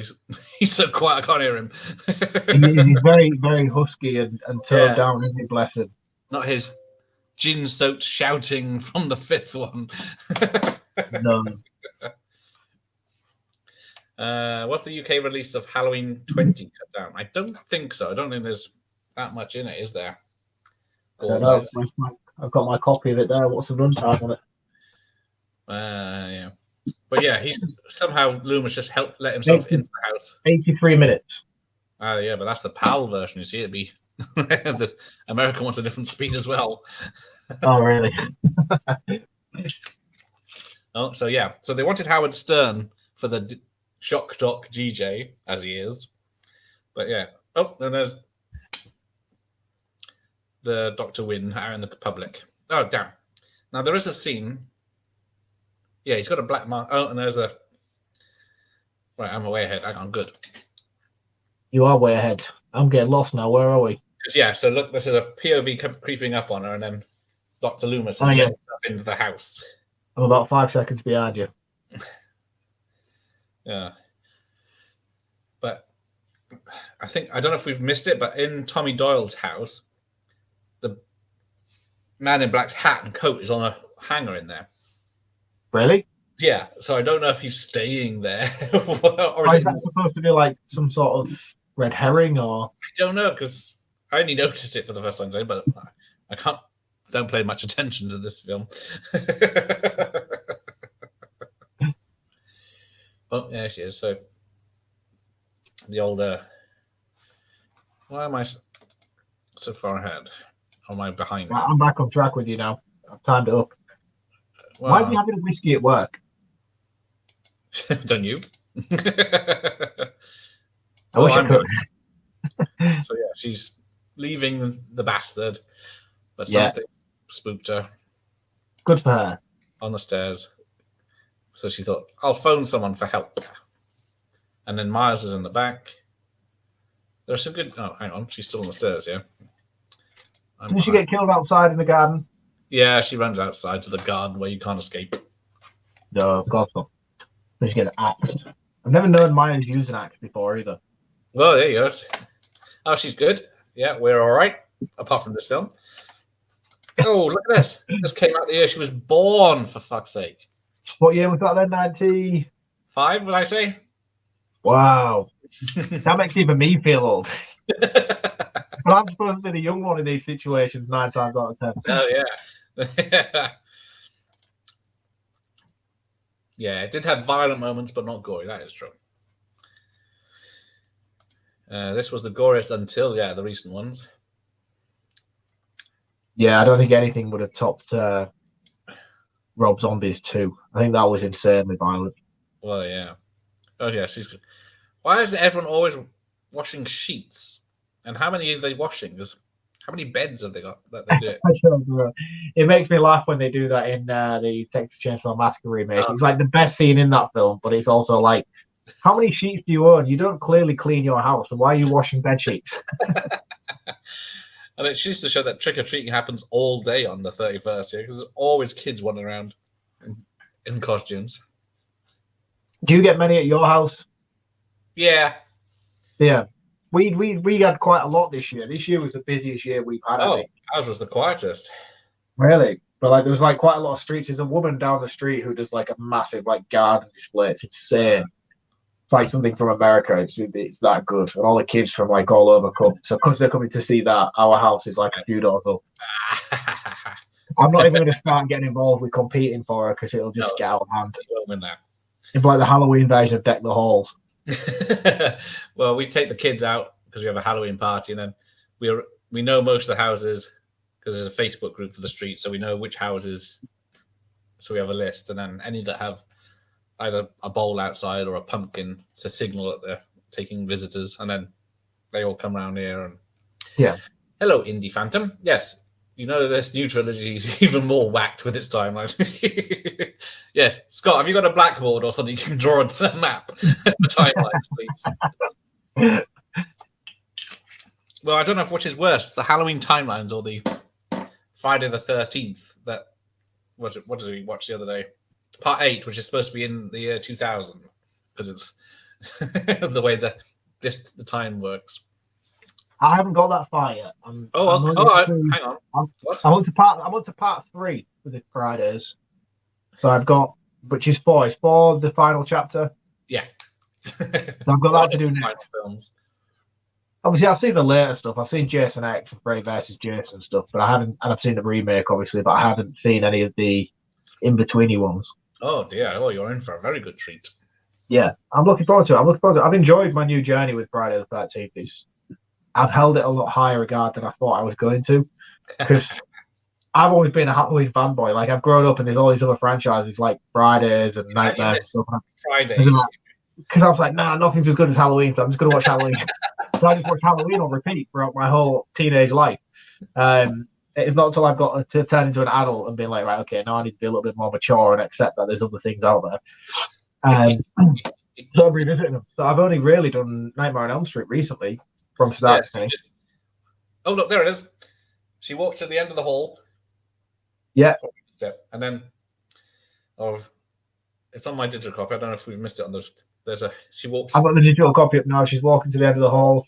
he's so quiet I can't hear him. He's very, very husky and toned down, isn't he? Bless him. Not his gin-soaked shouting from the fifth one. No. What's the UK release of Halloween 20 cut down? I don't think so. I don't think there's that much in it, is there? No, I've got my copy of it there. What's the runtime on it? But yeah, he's somehow Loomis just helped let himself into the house. 83 minutes. Yeah, but that's the PAL version. You see, it'd be the American wants a different speed as well. Oh, really? Oh, so yeah, so they wanted Howard Stern for the shock doc GJ as he is, but yeah. Oh, then there's the Dr. Wynn out in the public. Oh, damn. Now there is a scene. Yeah, he's got a black mark. Oh, and there's a. Right, I'm way ahead. Hang on, good. You are way ahead. I'm getting lost now. Where are we? Yeah, so look, this is a POV creeping up on her, and then Dr. Loomis is getting up into the house. I'm about 5 seconds behind you. Yeah. But I don't know if we've missed it, but in Tommy Doyle's house, the man in black's hat and coat is on a hanger in there. Really? Yeah, so I don't know if he's staying there. or is that supposed to be like some sort of red herring, or? I don't know, because I only noticed it for the first time today, but I don't pay much attention to this film. Oh, yeah, she is. So the older. Why am I so far ahead? Or am I behind? I'm back on track with you now. I've timed it up. Well, why are you having a whiskey at work? Don't you? I wish I could. So yeah, she's leaving the bastard, but something spooked her. Good for her. On the stairs. So she thought, I'll phone someone for help. And then Myers is in the back. There's some good. Oh, hang on. She's still on the stairs, yeah? Didn't she get killed outside in the garden? Yeah, she runs outside to the garden where you can't escape. No, of course not. Did she get axed? I've never known Myers use an axe before either. Well, there you go. Oh, she's good. Yeah, we're all right, apart from this film. Oh, look at this. This came out the year she was born, for fuck's sake. What year was that then? 95, would I say? Wow. That makes even me feel old. But I'm supposed to be the young one in these situations 9 times out of 10. Oh, yeah. Yeah, it did have violent moments, but not gory. That is true. This was the goriest until, the recent ones. Yeah, I don't think anything would have topped Rob Zombie's 2. I think that was insanely violent. Well, yeah. Oh, yeah. Why is everyone always washing sheets? And how many are they washing? How many beds have they got that they do it? I don't know. It makes me laugh when they do that in the Texas Chainsaw Massacre remake. It's like the best scene in that film, but it's also like, how many sheets do you own? You don't clearly clean your house, and why are you washing bed sheets? And it used to show that trick-or-treating happens all day on the 31st, because there's always kids wandering around in costumes. Do you get many at your house? Yeah. Yeah. We had quite a lot this year. This year was the busiest year we've had. Oh, ours was the quietest. Really? But there was quite a lot of streets. There's a woman down the street who does a massive garden display. It's insane. It's like something from America. It's that good. And all the kids from all over come. So because they're coming to see that, our house is a few doors up. I'm not even going to start getting involved with competing for her because it'll just get out of hand. It's like the Halloween version of Deck the Halls. Well, we take the kids out because we have a Halloween party, and then we know most of the houses because there's a Facebook group for the street, so we know which houses. So we have a list, and then any that have either a bowl outside or a pumpkin to signal that they're taking visitors, and then they all come around here and hello, Indie Phantom. Yes, you know this new trilogy is even more whacked with its timeline. Yes, Scott, have you got a blackboard or something you can draw onto the map? The timelines, please. Well, I don't know which is worse, the Halloween timelines or the Friday the 13th. That what did we watch the other day? Part 8, which is supposed to be in the year 2000, because it's the way the time works. I haven't got that far yet. Hang on. I'm on to part 3 for the Fridays. So I've got, which is 4. It's 4 the final chapter. Yeah. So I've got that to do next. Films. Obviously, I've seen the later stuff. I've seen Jason X and Freddy vs. Jason and stuff, but I haven't, and I've seen the remake, obviously, but I haven't seen any of the in-betweeny ones. Oh dear! Oh, you're in for a very good treat. Yeah, I'm looking forward to it. I've enjoyed my new journey with Friday the 13th. I've held it a lot higher regard than I thought I was going to, because I've always been a Halloween fanboy. Like, I've grown up and there's all these other franchises like Fridays and Nightmares and stuff. Friday. Because I was like, nah, nothing's as good as Halloween, so I'm just going to watch Halloween. So I just watched Halloween on repeat throughout my whole teenage life. It's not until I've got to turn into an adult and be like, right, okay, now I need to be a little bit more mature and accept that there's other things out there. So I'm revisiting them. So I've only really done Nightmare on Elm Street recently, from start to finish. Oh, look, there it is. She walks to the end of the hall. Yeah. And then, it's on my digital copy. I don't know if we've missed it on those. She walks. I've got the digital copy up now. She's walking to the end of the hall.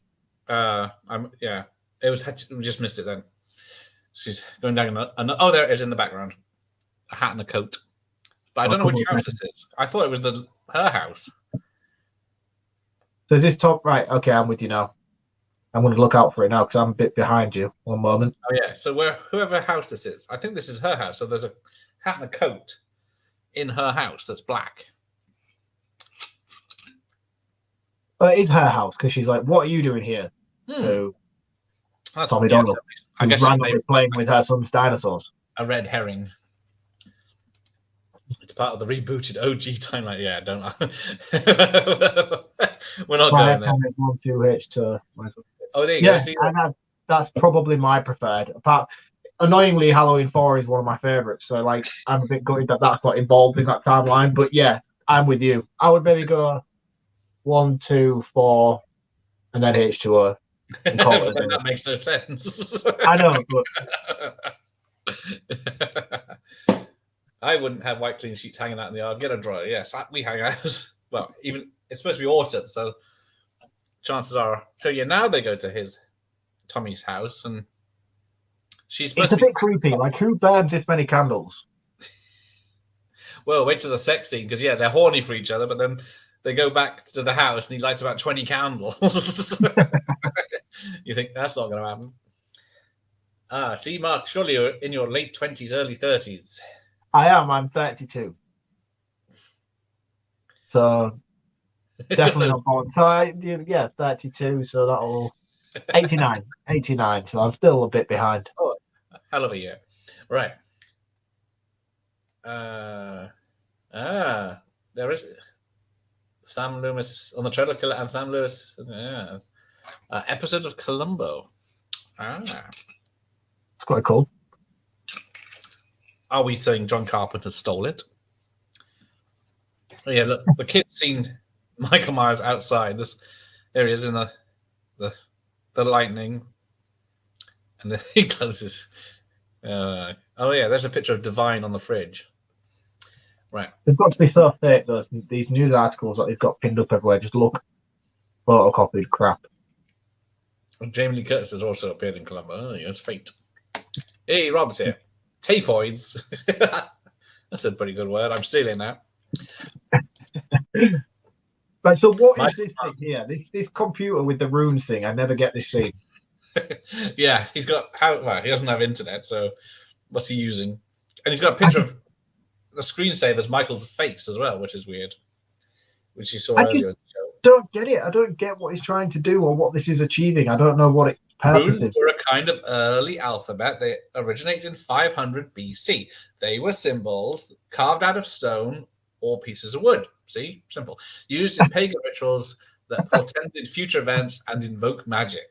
We just missed it then. She's going down. Oh, there it is in the background. A hat and a coat. But I don't know which house this is. I thought it was her house. So is this top right? Okay, I'm with you now. I'm going to look out for it now because I'm a bit behind you. One moment. Oh yeah. So whoever house this is, I think this is her house. So there's a hat and a coat in her house that's black. It is her house because she's like, "What are you doing here?" So that's Tommy Donald. I guess randomly playing with her son's dinosaurs. A red herring. It's part of the rebooted OG timeline. Yeah, don't we're not going there. 1, 2, H2. Oh, there you go. See, that's probably my preferred. Annoyingly, Halloween 4 is one of my favorites. So, like, I'm a bit gutted that that's not involved in that timeline. But yeah, I'm with you. I would maybe go 1, 2, 4, and then H2O. But then that makes no sense. I know, but I wouldn't have white clean sheets hanging out in the yard. Get a dryer. Yes, we hang out. Well, even it's supposed to be autumn, so chances are. So yeah, now they go to Tommy's house, and she's supposed it's a bit creepy. Like, who burns this many candles? Well, wait to the sex scene because they're horny for each other, but then they go back to the house and he lights about 20 candles. You think that's not going to happen? See, Mark, surely you're in your late 20s, early 30s. I am. I'm 32. So definitely not born. So 32. So that'll 89. 89. So I'm still a bit behind. Oh, hell of a year. Right. There is Sam Loomis on the trailer killer and Sam Lewis. Yeah. Episode of Columbo. It's quite cool. Are we saying John Carpenter stole it? Oh, yeah, look, the kid's seen Michael Myers outside. There he is in the lightning. And then he closes. There's a picture of Divine on the fridge. Right. They've got to be so fake, these news articles that they've got pinned up everywhere. Just look photocopied crap. Well, Jamie Lee Curtis has also appeared in Columbo. Oh, yeah, it's fate. Hey, Rob's here. Tapeoids. That's a pretty good word. I'm stealing that. Right, so what is this thing here? This computer with the runes thing. I never get this scene. Yeah, he doesn't have internet, so what's he using? And he's got a picture of the screensaver's Michael's face as well, which is weird. Which you saw earlier in the show. Don't get it. I don't get what he's trying to do or what this is achieving. I don't know what its purpose is. Runes were a kind of early alphabet. They originated in 500 BC. They were symbols carved out of stone or pieces of wood. See? Simple. Used in pagan rituals that portended future events and invoke magic.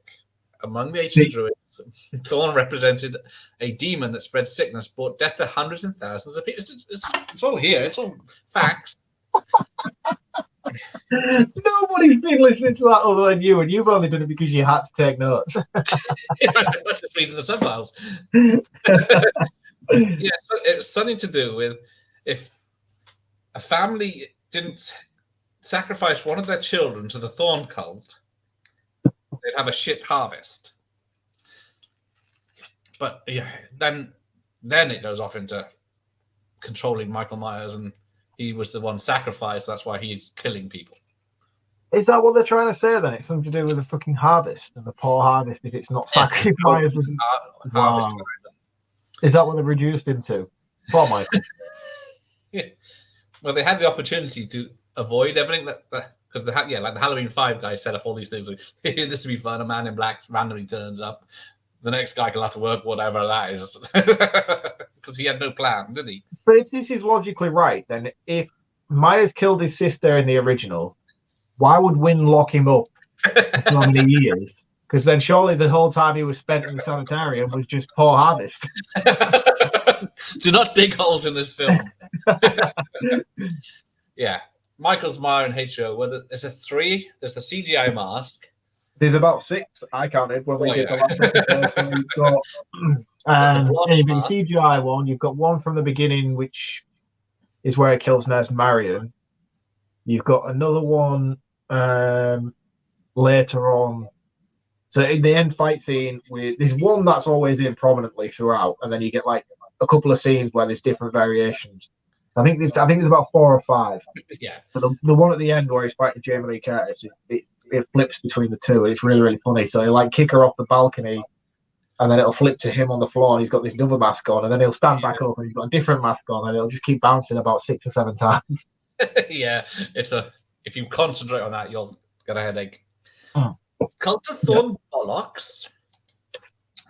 Among the ancient druids, Thorn represented a demon that spread sickness, brought death to hundreds and thousands of people. It's all here. It's all facts. Nobody's been listening to that other than you, and you've only done it because you had to take notes. That's just reading the subtitles. So it's something to do with if a family didn't sacrifice one of their children to the Thorn cult, they'd have a shit harvest. But then it goes off into controlling Michael Myers, and he was the one sacrificed. That's why he's killing people. Is that what they're trying to say then? It's something to do with the fucking harvest and the poor harvest if it's not sacrificed. Harvest. Is that what they've reduced him to? Poor Michael. Yeah. Well, they had the opportunity to avoid everything because like the Halloween 5 guys set up all these things. Like, this would be fun. A man in black randomly turns up. The next guy can have to work whatever that is because he had no plan, did he? But if this is logically right, then if Myers killed his sister in the original, why would Wynn lock him up for so many years? Because then surely the whole time he was spent in the sanitarium was just poor harvest. Do not dig holes in this film. Yeah. Michael's Meyer and H.O. Well, there's a 3. There's the CGI mask. There's about 6 I counted when we did the last episode. So you've got you've got the CGI one. You've got one from the beginning, which is where he kills Nurse Marion. You've got another one later on. So in the end fight scene, there's one that's always in prominently throughout, and then you get like a couple of scenes where there's different variations. I think there's about 4 or 5. Yeah. But the one at the end where he's fighting Jamie Lee Curtis, it flips between the two. It's really, really funny. So he'll like kick her off the balcony, and then it'll flip to him on the floor, and he's got this double mask on, and then he'll stand back up, and he's got a different mask on, and it'll just keep bouncing about 6 or 7 times. Yeah, if you concentrate on that, you'll get a headache. Oh. Cult of Thorn bollocks.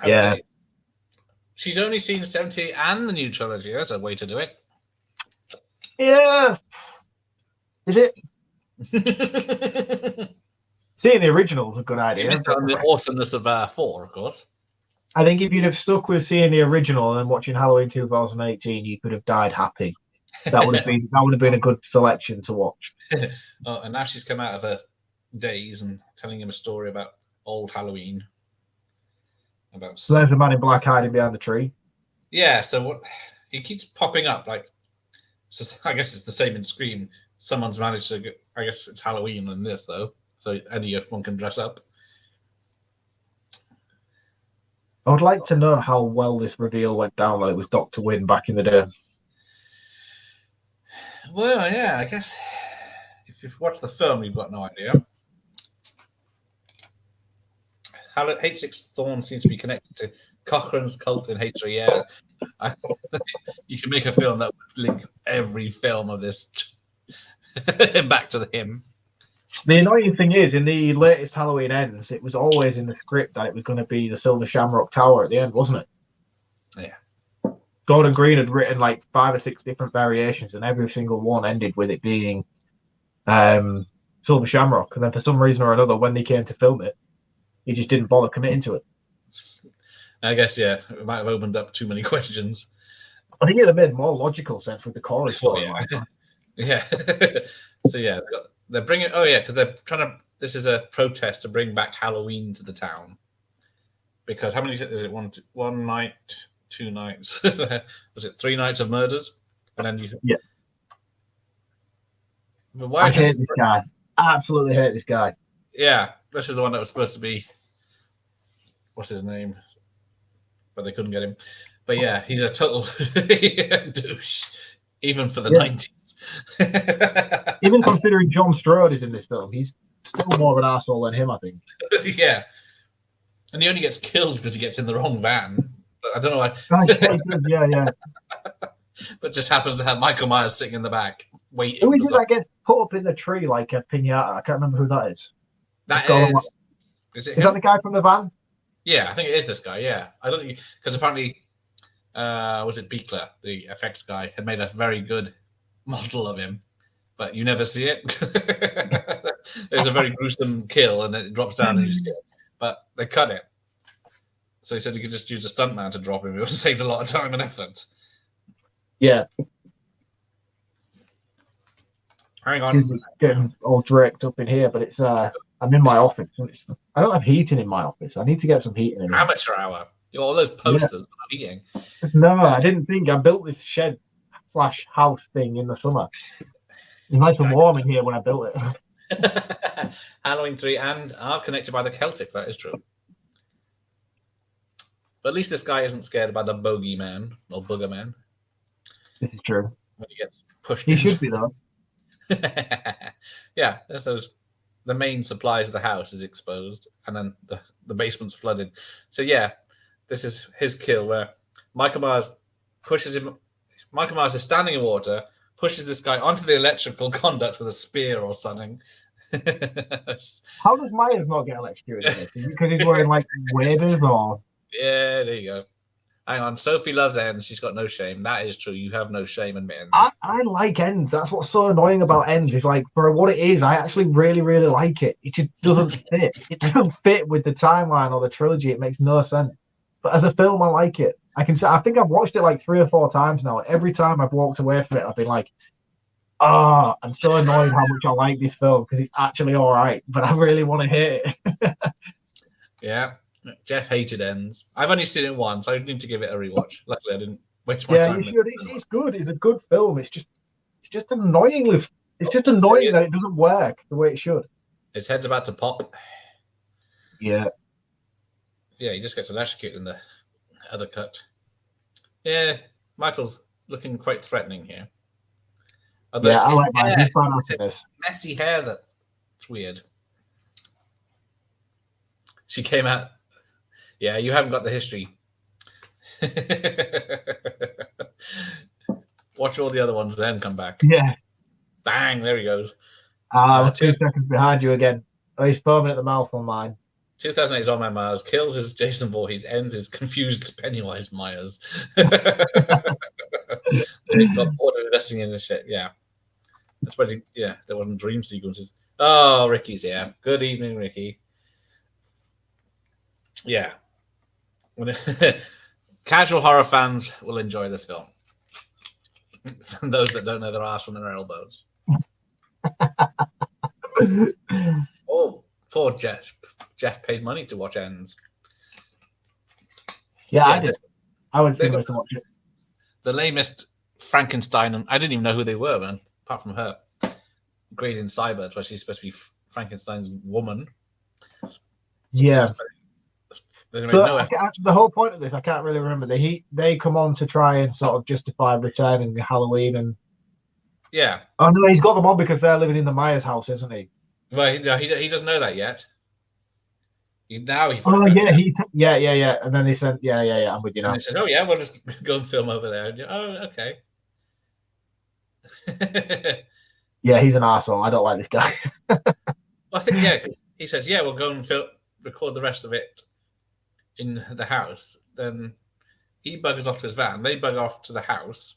Yeah. She's only seen 70 and the new trilogy. That's a way to do it. Yeah. Is it? Seeing the original is a good idea. On the awesomeness of 4, of course. I think if you'd have stuck with seeing the original and then watching Halloween 2018, you could have died happy. That would have been a good selection to watch. Oh, and now she's come out of her days and telling him a story about old Halloween. So there's a man in black hiding behind the tree. Yeah, so he keeps popping up. Like, I guess it's the same in Scream. Someone's managed to get, I guess it's Halloween in this, though. So anyone can dress up. I would like to know how well this reveal went down that it was Dr. Wynn back in the day. Well, yeah, I guess if you've watched the film, you've got no idea. H6 Thorn seems to be connected to Cochrane's cult in H3. Yeah, you can make a film that would link every film of this back to him. The annoying thing is, in the latest Halloween Ends, it was always in the script that it was going to be the Silver Shamrock Tower at the end, wasn't it? Yeah. Gordon Green had written like 5 or 6 different variations, and every single one ended with it being Silver Shamrock. And then for some reason or another, when they came to film it, he just didn't bother committing to it. I guess, yeah, it might have opened up too many questions. I think it would have made more logical sense with the chorus story. Yeah. So, yeah, they're bringing... Oh, yeah, because they're trying to... This is a protest to bring back Halloween to the town. Because how many... Is it one night, 2 nights? Was it 3 nights of murders? And then you... Yeah. But why I hate this guy. I absolutely hate this guy. Yeah, this is the one that was supposed to be... What's his name? But they couldn't get him. But yeah, he's a total douche, even for the 90s. Even considering John Strode is in this film, he's still more of an asshole than him, I think. Yeah. And he only gets killed because he gets in the wrong van. But I don't know why. Yeah. But just happens to have Michael Myers sitting in the back, waiting. Who is it that gets put up in the tree like a piñata? I can't remember who that is. Is that the guy from the van? Yeah, I think it is this guy. Yeah, I don't think because apparently, was it Beekler, the effects guy, had made a very good model of him, but you never see it. There's a very gruesome kill, and then it drops down, and you see it. But they cut it, so he said you could just use a stuntman to drop him. It would have saved a lot of time and effort. Yeah. Hang on, getting all draped up in here, but it's I'm in my office. I don't have heating in my office. I need to get some heating in. Amateur hour. All those posters are not heating. No, I didn't think. I built this shed/house thing in the summer. It's nice and warm in here when I built it. Halloween 3 and are connected by the Celtic. That is true. But at least this guy isn't scared by the bogeyman or booger man. This is true. When he gets pushed He should be, though. Yeah, those the main supplies of the house is exposed, and then the basement's flooded. So yeah, this is his kill where Michael Myers pushes him. Michael Myers is standing in water, pushes this guy onto the electrical conduct with a spear or something. How does Myers not get electrocuted? Because he's wearing like waders or? Yeah, there you go. Hang on, Sophie loves ends. She's got no shame. That is true. You have no shame admitting that. I like ends. That's what's so annoying about ends. Is like for what it is, I actually really, really like it. It just doesn't fit. It doesn't fit with the timeline or the trilogy. It makes no sense. But as a film, I like it. I think I've watched it like 3 or 4 times now. Every time I've walked away from it, I've been like, I'm so annoyed how much I like this film because it's actually all right, but I really want to hate it. Yeah. Jeff hated ends. I've only seen it once. I need to give it a rewatch. Luckily, I didn't waste my time. Yeah, you should. It's good. It's a good film. It's just annoyingly. It's just annoying that it doesn't work the way it should. His head's about to pop. Yeah. Yeah, he just gets electrocuted in the other cut. Yeah, Michael's looking quite threatening here. Although I like my messy hair. That's weird. She came out. Yeah, you haven't got the history. Watch all the other ones, then come back. Yeah. Bang! There he goes. 2 seconds behind you again. Oh, he's foaming at the mouth on mine. 2008 is on my Myers. Kills is Jason Voorhees. Ends is confused Pennywise Myers. Got bored of investing in this shit. Yeah. That's what. Yeah, there wasn't dream sequences. Oh, Ricky's here. Good evening, Ricky. Yeah. Casual horror fans will enjoy this film. Those that don't know their arse from their elbows. Oh, poor Jeff. Jeff paid money to watch Ends. Yeah, I did. I would see to watch it. The lamest Frankenstein, and I didn't even know who they were, man, apart from her. Great in Cyber, where she's supposed to be Frankenstein's woman. Yeah. So the whole point of this, I can't really remember. They come on to try and sort of justify returning Halloween, and yeah. Oh no, he's got them on because they're living in the Myers house, isn't he? Well, he doesn't know that yet. Yeah. And then he said, yeah, I'm with you now. And he says, oh yeah, we'll just go and film over there. Oh, okay. Yeah, he's an arsehole. I don't like this guy. I think he says, yeah, we'll go and record the rest of it in the house. Then he buggers off to his van. They bug off to the house.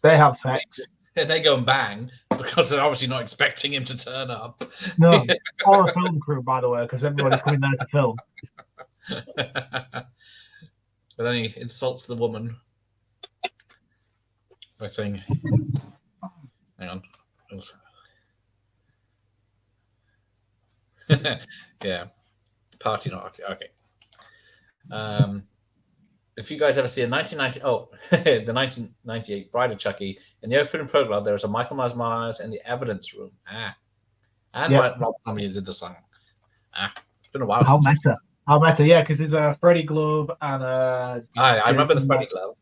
They have sex. And they go and bang because they're obviously not expecting him to turn up. No, or a film crew, by the way, because everybody's coming there to film. But then he insults the woman by saying, hang on. Yeah. Party not okay. If you guys ever see the 1998 Bride of Chucky, in the opening prologue, there was a Michael Myers in the evidence room. And Rob Zombie did the song. It's been a while. How meta, yeah, because there's a Freddy glove and I remember the Freddy glove.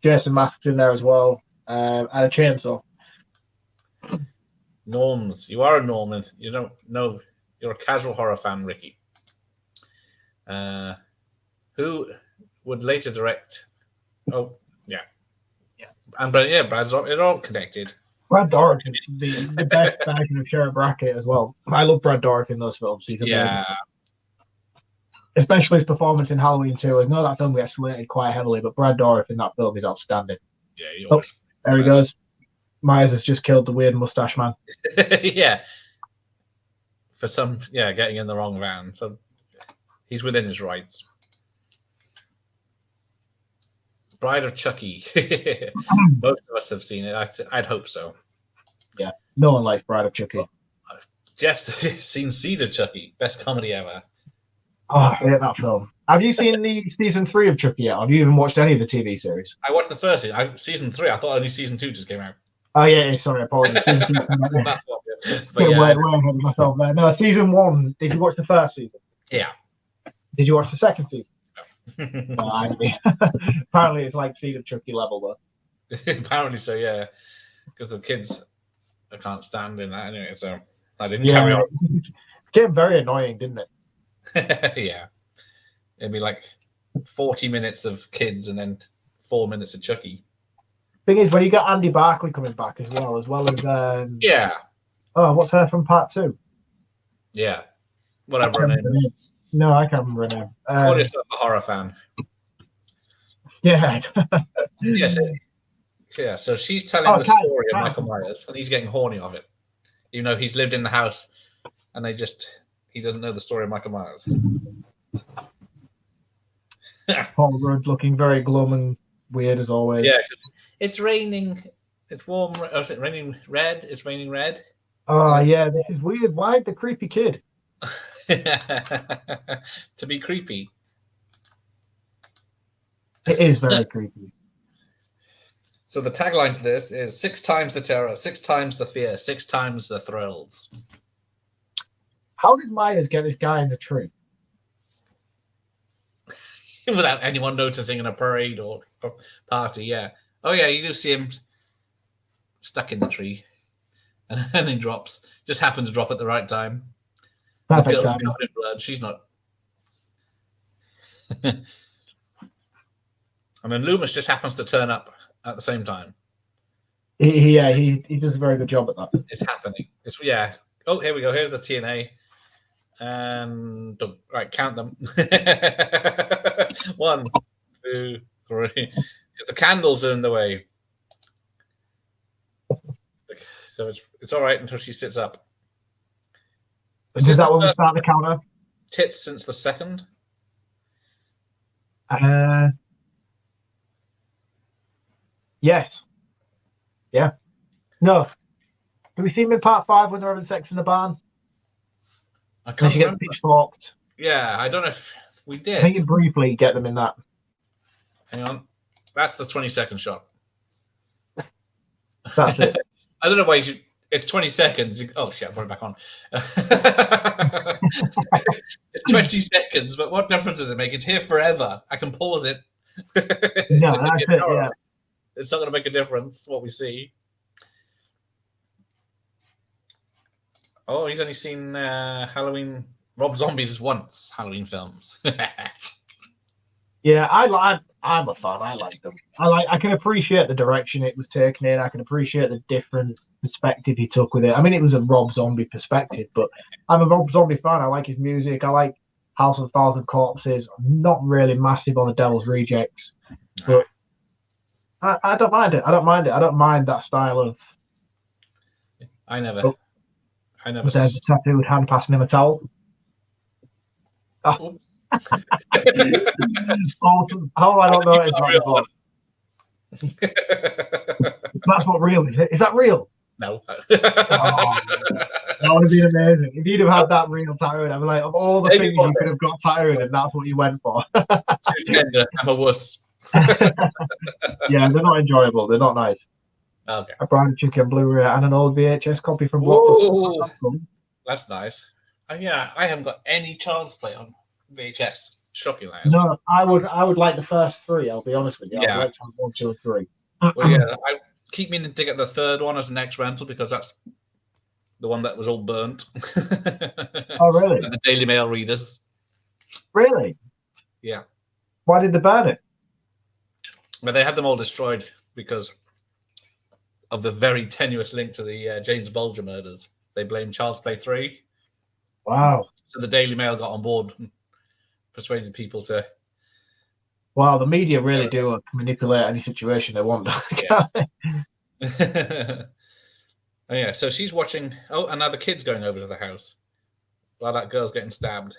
Jason Mask in there as well, and a chainsaw. Norms. You are a Norman. You don't know. You're a casual horror fan, Ricky. Who would later direct? Oh, yeah. And Brad's it's all connected. Brad Dourif is the best version of Sheriff Brackett as well. I love Brad Dourif in those films. He's amazing. Especially his performance in Halloween 2. I know that film gets slated quite heavily, but Brad Dourif in that film is outstanding. Yeah, there he goes. Myers has just killed the weird mustache man. Yeah. For getting in the wrong van. So he's within his rights. Bride of Chucky. Most of us have seen it. I'd hope so. Yeah. No one likes Bride of Chucky. Jeff's seen Cedar Chucky. Best comedy ever. Oh, I hate that film. Have you seen the season 3 of Chucky yet? Have you even watched any of the TV series? I watched the first season. Season 3. I thought only season 2 just came out. Oh, yeah. Sorry, apologies. Season 2 came out. No, season 1. Did you watch the first season? Yeah. Did you watch the second season? No. Apparently, it's like Seed of Chucky level, though. Apparently so, yeah. Because the kids, I can't stand in that anyway, so I didn't carry on. It became very annoying, didn't it? Yeah. It'd be like 40 minutes of kids and then 4 minutes of Chucky. Thing is, when you got Andy Barclay coming back as well as yeah. Oh, what's her from part 2? Yeah. Whatever her name is. No, I can't remember her name. Call yourself a horror fan. Yeah. Yes. Yeah. So she's telling the story of Michael Myers, and he's getting horny of it. You know, he's lived in the house, and he doesn't know the story of Michael Myers. Paul Rudd looking very glum and weird as always. Yeah, it's raining. It's warm. Oh, is it raining red? It's raining red. Oh, yeah, this is weird. Why the creepy kid? To be creepy. It is very creepy. So the tagline to this is 6 times the terror, 6 times the fear, 6 times the thrills. How did Myers get this guy in the tree? Without anyone noticing in a parade or party, yeah. Oh, yeah, you do see him stuck in the tree. And then he drops. Just happened to drop at the right time. Perfect time. Covered in blood. She's not. And then Loomis just happens to turn up at the same time. He does a very good job at that. It's happening. Yeah. Oh, here we go. Here's the TNA. And right, count them. 1, 2, 3. Because the candles are in the way. So it's all right until she sits up. Is that when we start the counter? Tits since the second? Yes. Yeah. No. Do we see him in part 5 when they're having sex in the barn? I can't she gets pitchforked. Yeah, I don't know if we did. I think you briefly get them in that. Hang on. That's the 20-second shot. That's it. I don't know why it's 20 seconds. Oh, shit, I put it back on. It's 20 seconds, but what difference does it make? It's here forever. I can pause it. No, that's it, yeah. It's not going to make a difference, what we see. Oh, he's only seen Rob Zombie's once Halloween films. Yeah, I'm a fan. I like them. I can appreciate the direction it was taken in. I can appreciate the different perspective he took with it. I mean, it was a Rob Zombie perspective, but I'm a Rob Zombie fan. I like his music. I like House of 1,000 Corpses. I'm not really massive on the Devil's Rejects, but I don't mind it. I don't mind that style of. I never. There's a tattooed hand passing him a towel. Oh. Awesome. How I don't know it's That's what real is. Is that real? No. That would have been amazing. If you'd have had that real tattooed, I'd be like, of all the things you could have got tattooed, and that's what you went for. Too tender. I'm a wuss. Yeah, they're not enjoyable. They're not nice. Okay. A brown chicken Blu-ray and an old VHS copy from Blockbuster. That's nice. Yeah, I haven't got any Child's Play on VHS. Shocking. No, I would like the first 3. I'll be honest with you. Yeah. I'd like to have 1, 2, and 3. Well, yeah, I keep meaning to get the third one as an next rental because that's the one that was all burnt. Oh, really? The Daily Mail readers. Really? Yeah. Why did they burn it? Well, they had them all destroyed because of the very tenuous link to the James Bulger murders. They blamed Child's Play 3. Wow. So the Daily Mail got on board and persuaded people to. Wow, the media really do manipulate any situation they want. Yeah. Oh, yeah, so she's watching. Oh, and now the kid's going over to the house while that girl's getting stabbed.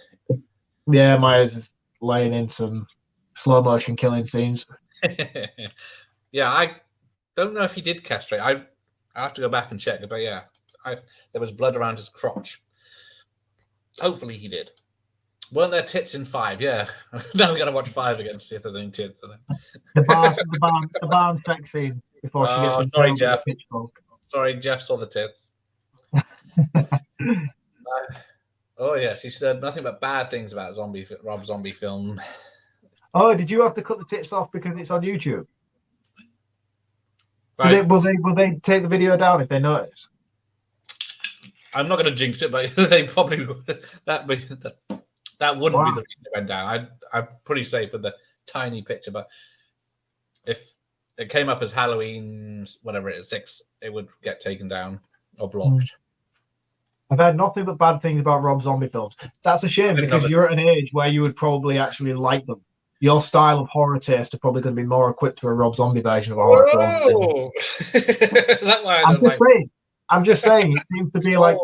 Yeah, Myers is laying in some slow motion killing scenes. Yeah, I don't know if he did castrate. I have to go back and check, but yeah, there was blood around his crotch. Hopefully he did. Weren't there tits in 5? Yeah. Now we're gonna watch 5 again to see if there's any tits in it. The barn sex scene before she gets. Sorry, Jeff. Sorry, Jeff saw the tits. Oh yeah, she said nothing but bad things about Rob Zombie film. Oh, did you have to cut the tits off because it's on YouTube? Right. Will they take the video down if they notice? I'm not going to jinx it, but they probably that wouldn't be the reason it went down. I'm pretty safe with the tiny picture, but if it came up as Halloween, whatever it is, 6, it would get taken down or blocked. I've heard nothing but bad things about Rob Zombie films. That's a shame because you're at an age where you would probably actually like them. Your style of horror taste are probably going to be more equipped to a Rob Zombie version of a horror film. Is that why I don't like it? I'm just saying, it seems to be like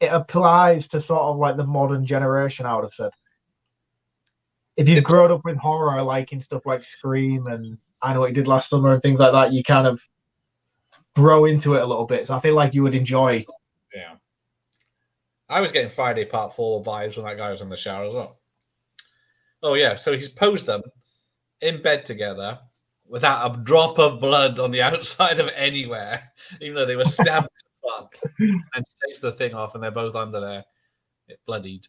it applies to sort of like the modern generation, I would have said. If you've grown up with horror, liking stuff like Scream and I Know What You Did Last Summer and things like that, you kind of grow into it a little bit. So I feel like you would enjoy. Yeah. I was getting Friday Part 4 vibes when that guy was in the shower as well. Oh, yeah. So he's posed them in bed together without a drop of blood on the outside of anywhere, even though they were stabbed to fuck. And she takes the thing off and they're both under there. It bloodied.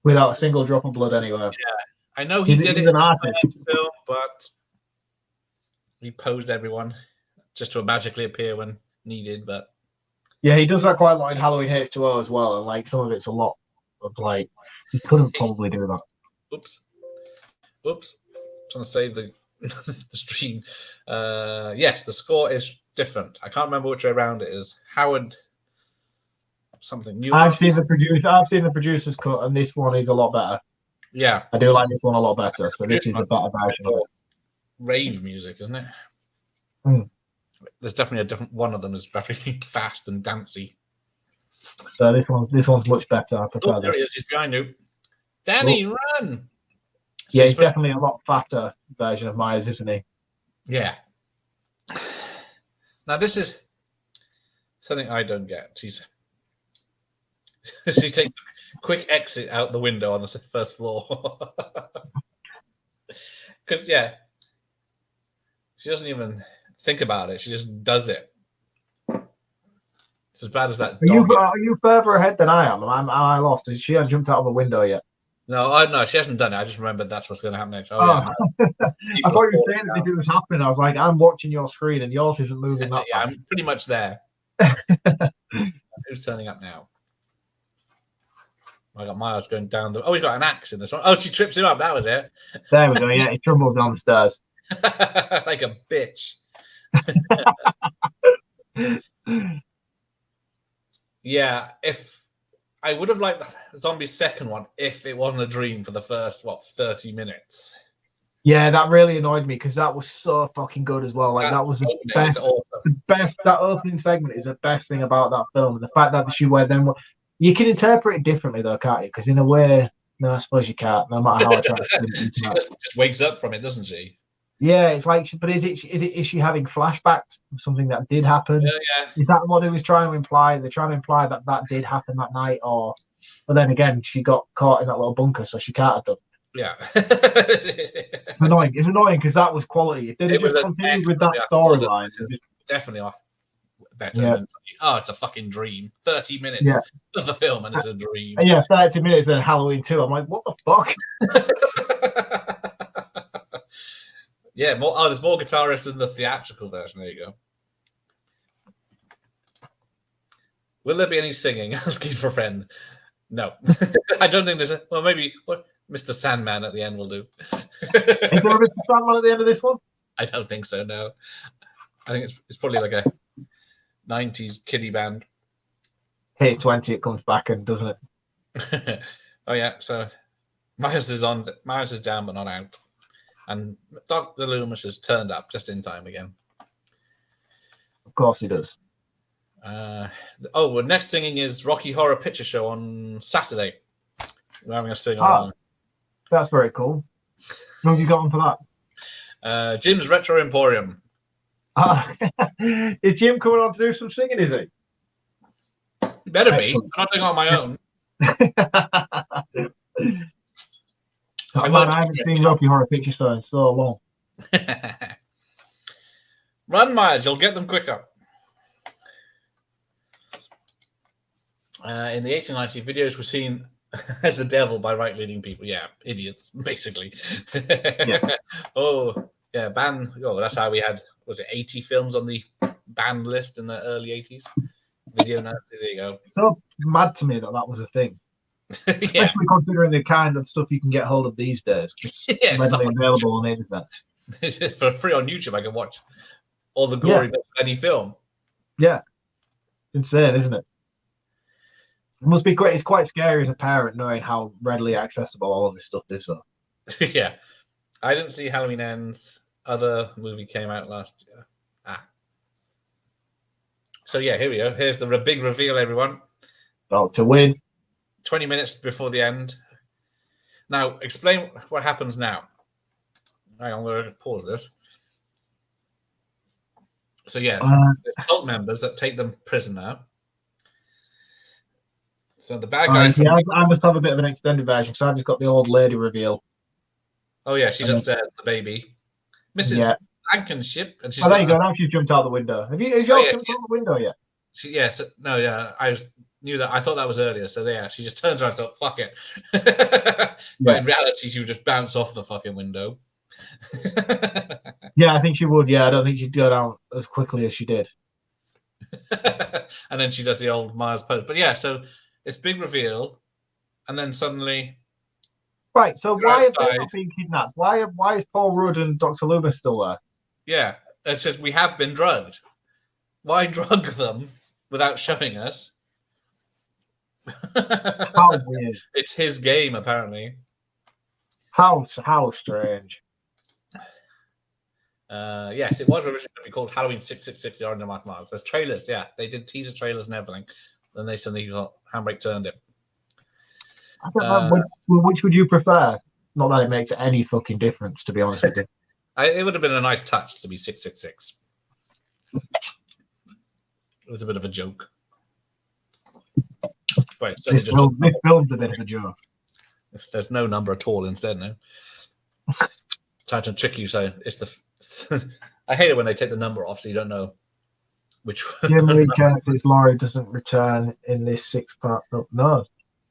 Without a single drop of blood anywhere. Yeah. I know he did it in the film, but he posed everyone just to magically appear when needed. But yeah, he does that quite a lot in Halloween H2O as well, and like some of it's a lot of like he couldn't probably do that. Oops. Trying to save the the stream. Yes, the score is different. I can't remember which way around it is. Howard something new. I've seen the producer's cut, and this one is a lot better. Yeah, I do like this one a lot better. So this is a better version of it. Rave music, isn't it? There's definitely a different one of them is definitely fast and dancey. So this one's much better. I prefer there this. he is. He's behind you. Danny, run! So yeah, he's definitely a lot faster version of Myers, isn't he? Yeah. Now this is something I don't get. She takes a quick exit out the window on the first floor. Because, yeah, she doesn't even think about it. She just does it. It's as bad as that. Are you further ahead than I am? Am I lost? She hasn't jumped out of the window yet. No, she hasn't done it. I just remembered that's what's going to happen next. Yeah. I thought you were saying as if it was happening. I was like, I'm watching your screen and yours isn't moving that fast. I'm pretty much there. Who's turning up now? I got Miles going down the. Oh, he's got an axe in this one. Oh, she trips him up. That was it. There we go. Yeah, he tumbles down the stairs like a bitch. Yeah, if I would have liked the Zombie's second one if it wasn't a dream for the first 30 minutes. Yeah, that really annoyed me because that was so fucking good as well. Like that was the best. Awesome. The best. That opening segment is the best thing about that film. The fact that she were then. You can interpret it differently though, can't you? Because in a way, no, I suppose you can't. No matter how I try. She just wakes up from it, doesn't she? Yeah, it's like, but is she having flashbacks of something that did happen? Yeah. Is that what they was trying to imply? They're trying to imply that did happen that night, or? But then again, she got caught in that little bunker, so she can't have done. Yeah. It's annoying. It's annoying because that was quality. If they'd just continued with that storyline, definitely off. Better than it's a fucking dream. 30 minutes of the film and it's a dream. And 30 minutes in Halloween 2. I'm like, what the fuck? Yeah, there's more guitarists in the theatrical version. There you go. Will there be any singing? Asking for a friend. No. I don't think there's maybe Mr. Sandman at the end will do. Is there a Mr. Sandman at the end of this one? I don't think so, no. I think it's probably like a 90s kiddie band. Hit 20, it comes back and doesn't it? Oh yeah, so Myers is down but not out. And Dr. Loomis has turned up just in time again. Of course he does. Well, next singing is Rocky Horror Picture Show on Saturday. We're having a sing along. That's very cool. What have you got on for that? Jim's Retro Emporium. Is Jim coming on to do some singing, is he? Better be. I'm not doing it on my own. I haven't seen Rocky Horror Picture Show in so long. Run, Myers. You'll get them quicker. In the 1890 videos, we're seen as the devil by right-leaning people. Yeah, idiots, basically. Oh, yeah, ban. Oh, that's how we had, was it 80 films on the banned list in the early 80s? Video nasties, there you go. So mad to me that was a thing. Especially considering the kind of stuff you can get hold of these days. Just readily available on the internet. For free on YouTube, I can watch all the gory bits of any film. Yeah, insane, isn't it? It must be great. It's quite scary as a parent knowing how readily accessible all of this stuff is. So. Yeah, I didn't see Halloween Ends. Other movie came out last year. So yeah, here we go. Here's the big reveal, everyone. Oh, to win. 20 minutes before the end. Now, explain what happens now. Hang on, I'm going to pause this. So yeah, there's cult members that take them prisoner. So the bad guy. I must have a bit of an extended version because I've just got the old lady reveal. Oh yeah, she's upstairs, the baby, Mrs. Blankenship, and she's. There you go. Now she's jumped out the window. Has yours jumped out the window yet? I knew that. I thought that was earlier. So yeah, she just turns around and says, "Fuck it." But in reality, she would just bounce off the fucking window. Yeah, I think she would. Yeah, I don't think she'd go down as quickly as she did. And then she does the old Myers pose. But yeah, so it's big reveal, and then suddenly. Right. So why have they not been kidnapped? Why is Paul Rudd and Dr. Loomis still there? Yeah, it says we have been drugged. Why drug them without showing us? How weird! It's his game, apparently. How strange. Yes, it was originally going to be called Halloween 666: The Origin of Michael Myers. There's trailers, yeah. They did teaser trailers and everything. Then they suddenly got Handbrake turned it. I don't know, which would you prefer? Not that it makes any fucking difference, to be honest with you. It would have been a nice touch to be 666. It was a bit of a joke. Wait, so this film's a bit of a joke. If there's no number at all instead, no. Trying to trick you, so it's the. I hate it when they take the number off, so you don't know which. Jim Lee says Laurie doesn't return in this 6-part.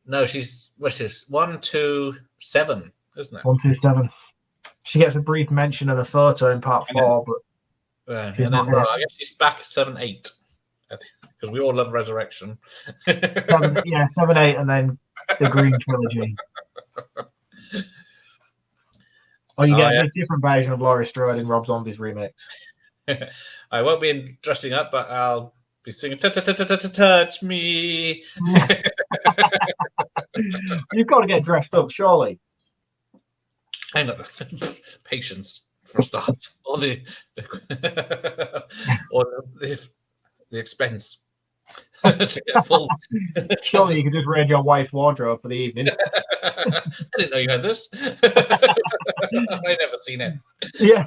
No, she's what's this? 127, isn't it? 127. She gets a brief mention in a photo in part 4, but she's not I guess she's back 7-8 because we all love Resurrection. 7, 8, and then the Green Trilogy. Or you get this different version of Laurie Strode in Rob Zombie's remix. I won't be dressing up, but I'll be singing "Touch Me." You've got to get dressed up, surely. I know the patience for a start, or the expense to get full. Surely you could just raid your wife's wardrobe for the evening. I didn't know you had this. I've never seen it. Yeah.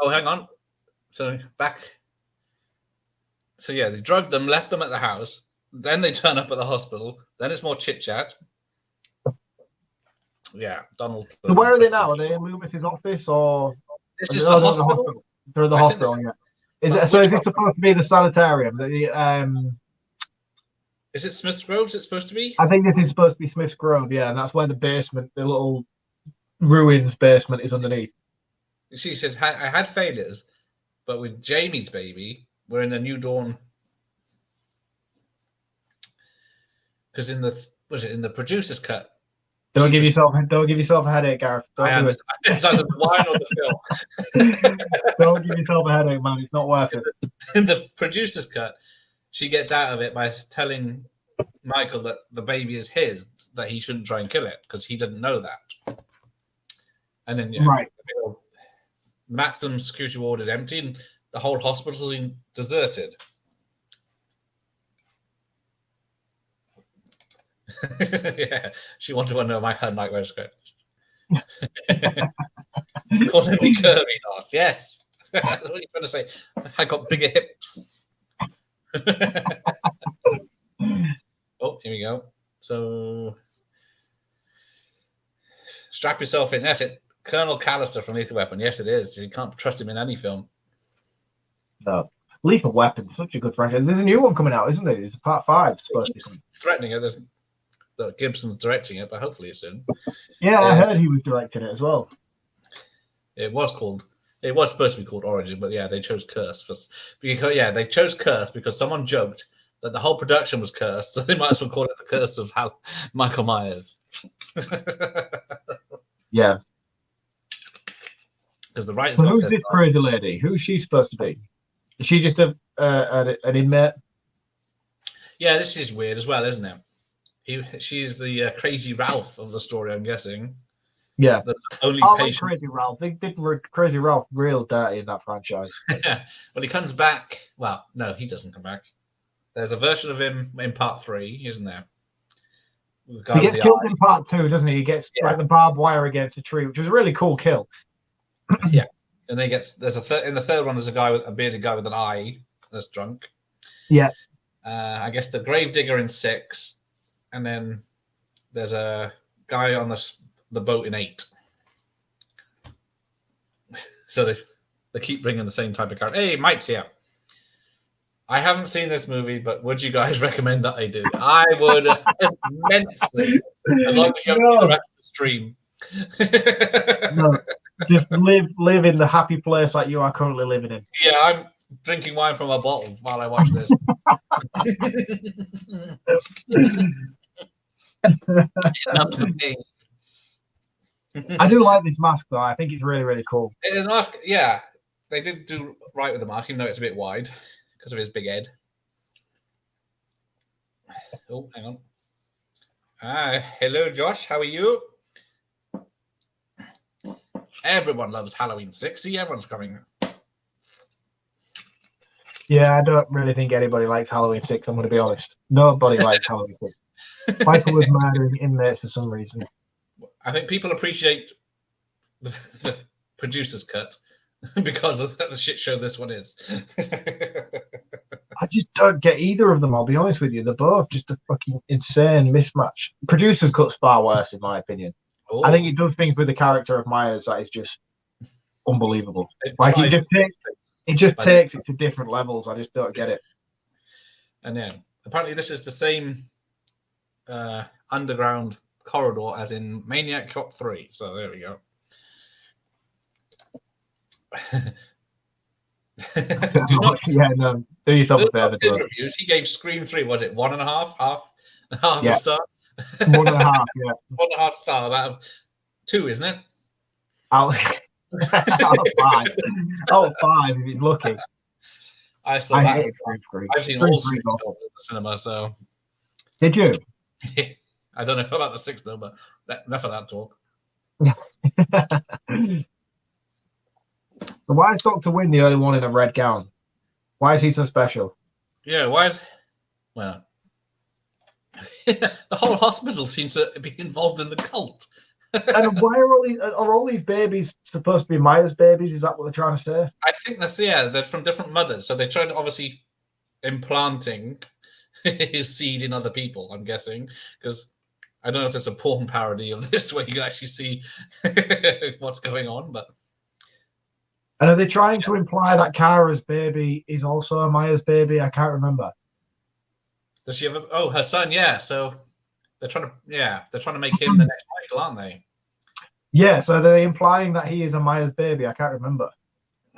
Oh, hang on. So back. So yeah, they drugged them, left them at the house. Then they turn up at the hospital. Then it's more chit chat. Yeah, Donald. So where are they now? Are they in Loomis's office or? This is the hospital. They're in the hospital. Yeah. Is it supposed to be the sanitarium? Is it Smith's Grove? Is it supposed to be? I think this is supposed to be Smith's Grove. Yeah, and that's where the basement, the little ruins basement, is underneath. She said, "I had failures, but with Jamie's baby, we're in a new dawn." Because in the producer's cut. Don't give yourself a headache, Gareth. It's either the wine or the film. Don't give yourself a headache, man. It's not worth it. In the producer's cut, she gets out of it by telling Michael that the baby is his, that he shouldn't try and kill it because he didn't know that. And then right. Maximum security ward is empty and the whole hospital is deserted. Yeah, she wanted to know her nightwear skirt. Calling me curvy, Lars. Yes. That's what you're trying to say. I got bigger hips. Oh, here we go. So strap yourself in. That's it. Colonel Callister from Lethal Weapon. Yes, it is. You can't trust him in any film. No. Lethal Weapon, such a good franchise. There's a new one coming out, isn't there? There's a part 5. He's threatening it. There's Gibson's directing it, but hopefully soon. Yeah, I heard he was directing it as well. It was supposed to be called Origin, but yeah, they chose Curse they chose Curse because someone joked that the whole production was cursed, so they might as well call it the Curse of Michael Myers. Yeah. because the writers So got who's pissed this off. crazy lady? Who's she supposed to be? Is she just an inmate? Yeah, this is weird as well, isn't it? She's the crazy Ralph of the story, I'm guessing. Yeah. The only I like patient. Crazy Ralph. They did Crazy Ralph real dirty in that franchise. When he comes back, well, no, he doesn't come back. There's a version of him in part 3, isn't there? The guy He with gets the killed eye. in part 2, doesn't he? He gets like the barbed wire against a tree, which was a really cool kill. Yeah, and then there's in the third one. There's a bearded guy with an eye that's drunk. Yeah. I guess the gravedigger in 6, and then there's a guy on the boat in 8. So they keep bringing the same type of character. Hey, Mike's here. I haven't seen this movie, but would you guys recommend that I do? I would immensely, as long as you haven't seen the rest of the stream. No, just live in the happy place that you are currently living in. Yeah, I'm drinking wine from a bottle while I watch this. Numbs the pain. I do like this mask though. I think it's really, really cool. The mask, yeah, they did do right with the mask, even though it's a bit wide because of his big head. Oh, hang on. Hello, Josh. How are you? Everyone loves Halloween 6. See, everyone's coming. Yeah, I don't really think anybody likes Halloween 6. I'm going to be honest. Nobody likes Halloween 6. Michael was murdering inmates for some reason. I think people appreciate the producer's cut because of the shit show this one is. I just don't get either of them, I'll be honest with you. They're both just a fucking insane mismatch. Producer's cut's far worse, in my opinion. Oh. I think it does things with the character of Myers that is just unbelievable. It just takes it to different levels. I just don't get it. And then apparently this is the same underground corridor as in Maniac Cop 3. So there we go. Do yourself a favor. His reviews, he gave Scream 3, was it 1.5? Half a star? 1.5, yeah. 1.5 stars out of 2, isn't it? Out of 5. Out of 5 if he's lucky. I saw that. I've seen all Scream films in the cinema, so. Did you? I don't know if about the 6th though, but enough of that talk. So why is Dr. Wynn the only one in a red gown? Why is he so special? Yeah, well, the whole hospital seems to be involved in the cult. And why are all these babies supposed to be Myers babies? Is that what they're trying to say? I think they're from different mothers, so they tried obviously implanting his seed in other people. I'm guessing because I don't know if there's a porn parody of this where you can actually see what's going on, but. And are they trying to imply that Kara's baby is also a Myers baby? I can't remember. Does she have her son? Yeah. So they're trying to make him the next Michael, aren't they? Yeah. So they're implying that he is a Myers baby. I can't remember.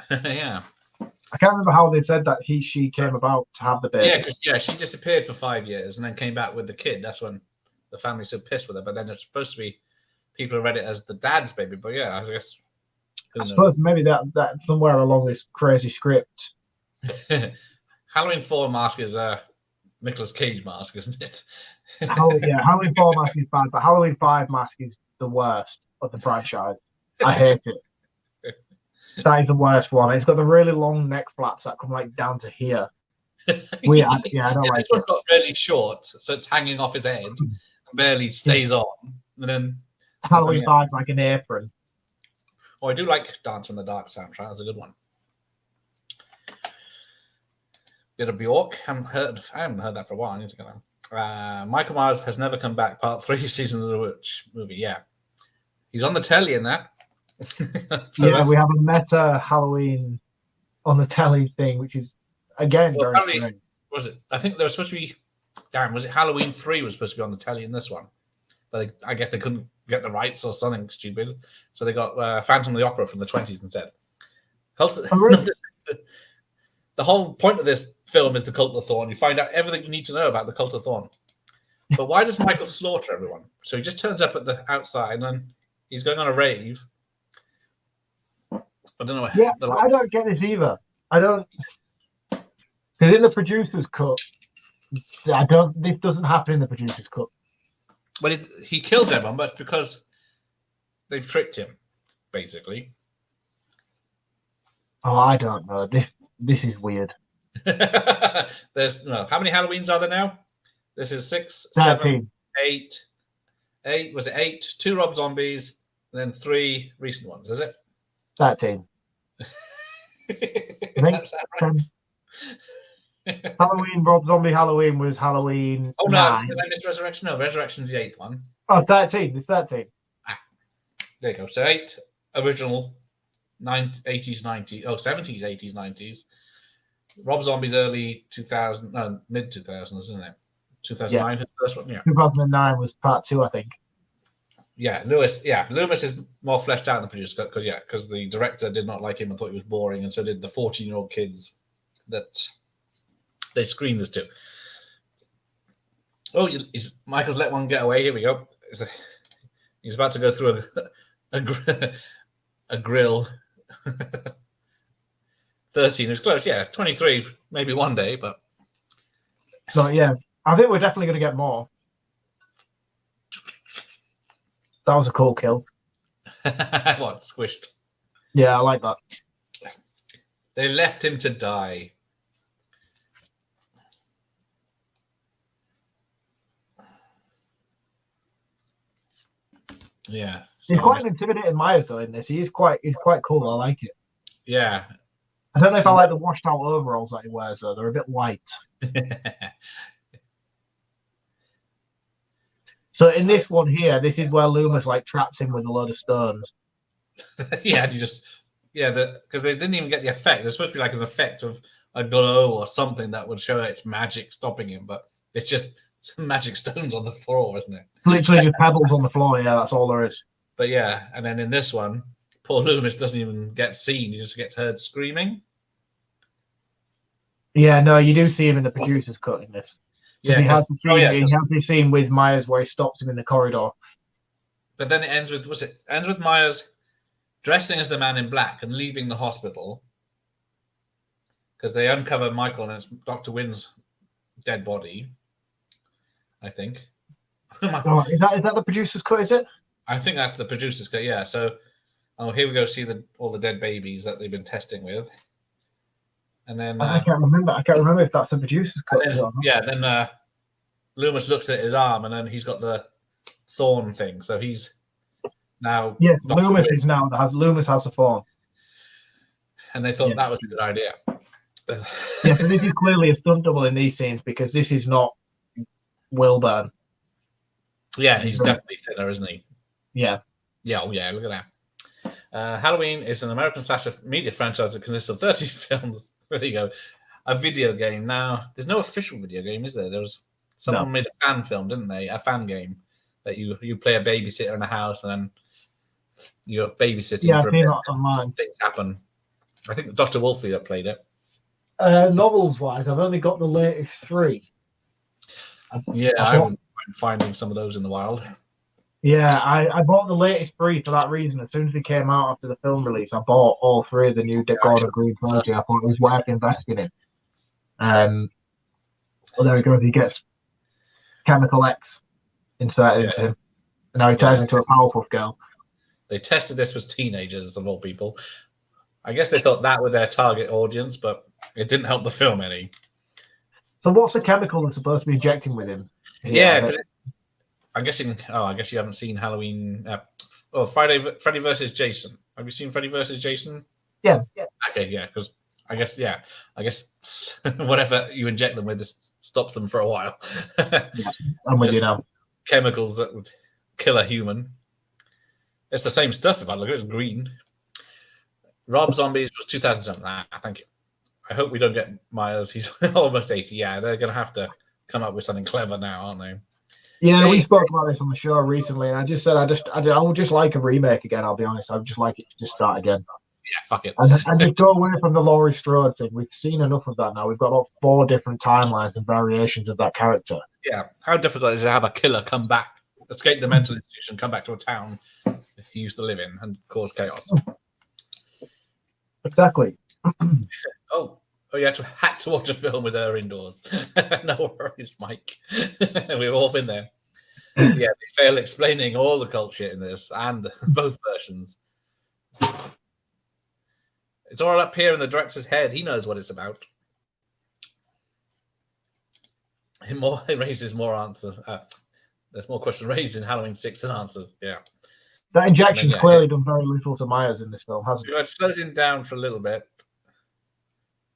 Yeah. I can't remember how they said that she came about to have the baby. Yeah, because she disappeared for 5 years and then came back with the kid. That's when the family's so pissed with her. But then it's supposed to be people who read it as the dad's baby. But yeah, I guess. I suppose maybe that somewhere along this crazy script. Halloween 4 mask is a Nicolas Cage mask, isn't it? Halloween 4 mask is bad, but Halloween 5 mask is the worst of the franchise. I hate it. That is the worst one. It's got the really long neck flaps that come like down to here. Weird. Yeah, I don't like it. This one's got really short, so it's hanging off his head, and barely stays on. And then Halloween 5's like an apron. Oh, I do like Dance in the Dark soundtrack. That's a good one. Bit of Bjork. I haven't heard that for a while. I need to get that. Michael Myers Has Never Come Back, Part 3, Season of the Witch movie. Yeah. He's on the telly in that. We have a meta Halloween on the telly thing, which is, again, very strange. Was it? I think there was supposed to be... was it Halloween 3 was supposed to be on the telly in this one? But I guess they couldn't get the rights or something stupid. So they got Phantom of the Opera from the 20s instead. The whole point of this film is the Cult of Thorn. You find out everything you need to know about the Cult of Thorn. But why does Michael slaughter everyone? So he just turns up at the outside and then he's going on a rave. I don't know. Yeah, I don't get this either. I don't, because in the producer's cut, This doesn't happen in the producer's cut. But he kills everyone, but it's because they've tricked him, basically. Oh, I don't know. This is weird. There's how many Halloweens are there now? This is 6, 13. 7, 8. 8 was it 8? 2 Rob Zombies, and then 3 recent ones. Is it 13? That's that right? Halloween, Rob Zombie Halloween was Halloween. Oh no, 9. did I miss Resurrection? No, Resurrection's the 8th one. Oh, 13. It's 13. There you go. So 8 original 80s, 90s, 70s, 80s, 90s. Rob Zombie's early 2000, no, mid 2000s, isn't it? 2009, his first one. Yeah. 2009 was part 2, I think. Yeah, Lewis. Yeah, Loomis is more fleshed out in the producer's cut because the director did not like him and thought he was boring, and so did the 14-year-old kids that they screened this to. Oh, Michael's let one get away. Here we go. He's about to go through a grill. 13 is close. Yeah, 23 maybe one day, but. So yeah, I think we're definitely going to get more. That was a cool kill. What, squished? Yeah, I like that. They left him to die. Yeah. He's quite an intimidating Myers though in this. He's quite cool. I like it. Yeah. I don't know if I like the washed out overalls that he wears though. They're a bit light. So in this one here, this is where Loomis like traps him with a load of stones. Yeah, and because they didn't even get the effect. There's supposed to be like an effect of a glow or something that would show it's magic stopping him, but it's just some magic stones on the floor, isn't it? Literally just pebbles on the floor. Yeah, that's all there is. But yeah, and then in this one, poor Loomis doesn't even get seen. He just gets heard screaming. Yeah, no, you do see him in the producer's cut in this. Yeah, he has the scene with Myers where he stops him in the corridor. But then it ends with Myers dressing as the Man in Black and leaving the hospital because they uncover Michael and it's Dr. Wynn's dead body. I think. Oh, is that the producer's cut? Is it? I think that's the producer's cut. Yeah. So, here we go. See all the dead babies that they've been testing with, and then I can't remember if that's the producer's cut. Then Loomis looks at his arm, and then he's got the thorn thing. So he's now Loomis has a thorn, and they thought that was a good idea. Yeah, so this is clearly a stunt double in these scenes because this is not Wilburn. Yeah, he's definitely thinner, isn't he? Yeah. Yeah, look at that. Halloween is an American slasher media franchise that consists of 30 films. There you go. A video game. Now, there's no official video game, is there? Someone made a fan film, didn't they? A fan game that you play a babysitter in a house and then you're babysitting for a bit. Online. Things happen. I think Dr. Wolfie that played it. Novels-wise, I've only got the latest 3. Yeah, I've been finding some of those in the wild. Yeah, I bought the latest 3 for that reason. As soon as they came out after the film release, I bought all 3 of the new Gordon Green trilogy. I thought it was worth investing in. Well, there he goes. He gets Chemical X inserted into him. And now he turns into a Powerpuff Girl. They tested this with teenagers, of all people. I guess they thought that was their target audience, but it didn't help the film any. So what's the chemical they're supposed to be injecting with him? Yeah, I'm guessing. Oh, I guess you haven't seen Halloween. Freddy versus Jason. Have you seen Freddy versus Jason? Yeah. Okay, yeah, because I guess whatever you inject them with stops them for a while. Yeah, I'm with you now. Chemicals that would kill a human. It's the same stuff. If I look at it, it's green. Rob Zombies was 2007. Thank you. I hope we don't get Myers. He's almost 80. Yeah, they're going to have to come up with something clever now, aren't they? Yeah, we spoke about this on the show recently, and I just said I would just like a remake again. I'll be honest. I'd just like it to just start again. Yeah, fuck it. And just go away from the Laurie Strode thing. We've seen enough of that now. We've got about 4 different timelines and variations of that character. Yeah, how difficult is it to have a killer come back, escape the mental institution, come back to a town he used to live in, and cause chaos? Exactly. Oh, you had to watch a film with her indoors. No worries, Mike. We've all been there. Yeah, they fail explaining all the cult shit in this and both versions. It's all up here in the director's head. He knows what it's about. It raises more answers. There's more questions raised in Halloween 6 than answers. Yeah. That injection's clearly done very little to Myers in this film, hasn't it? It slows him down for a little bit.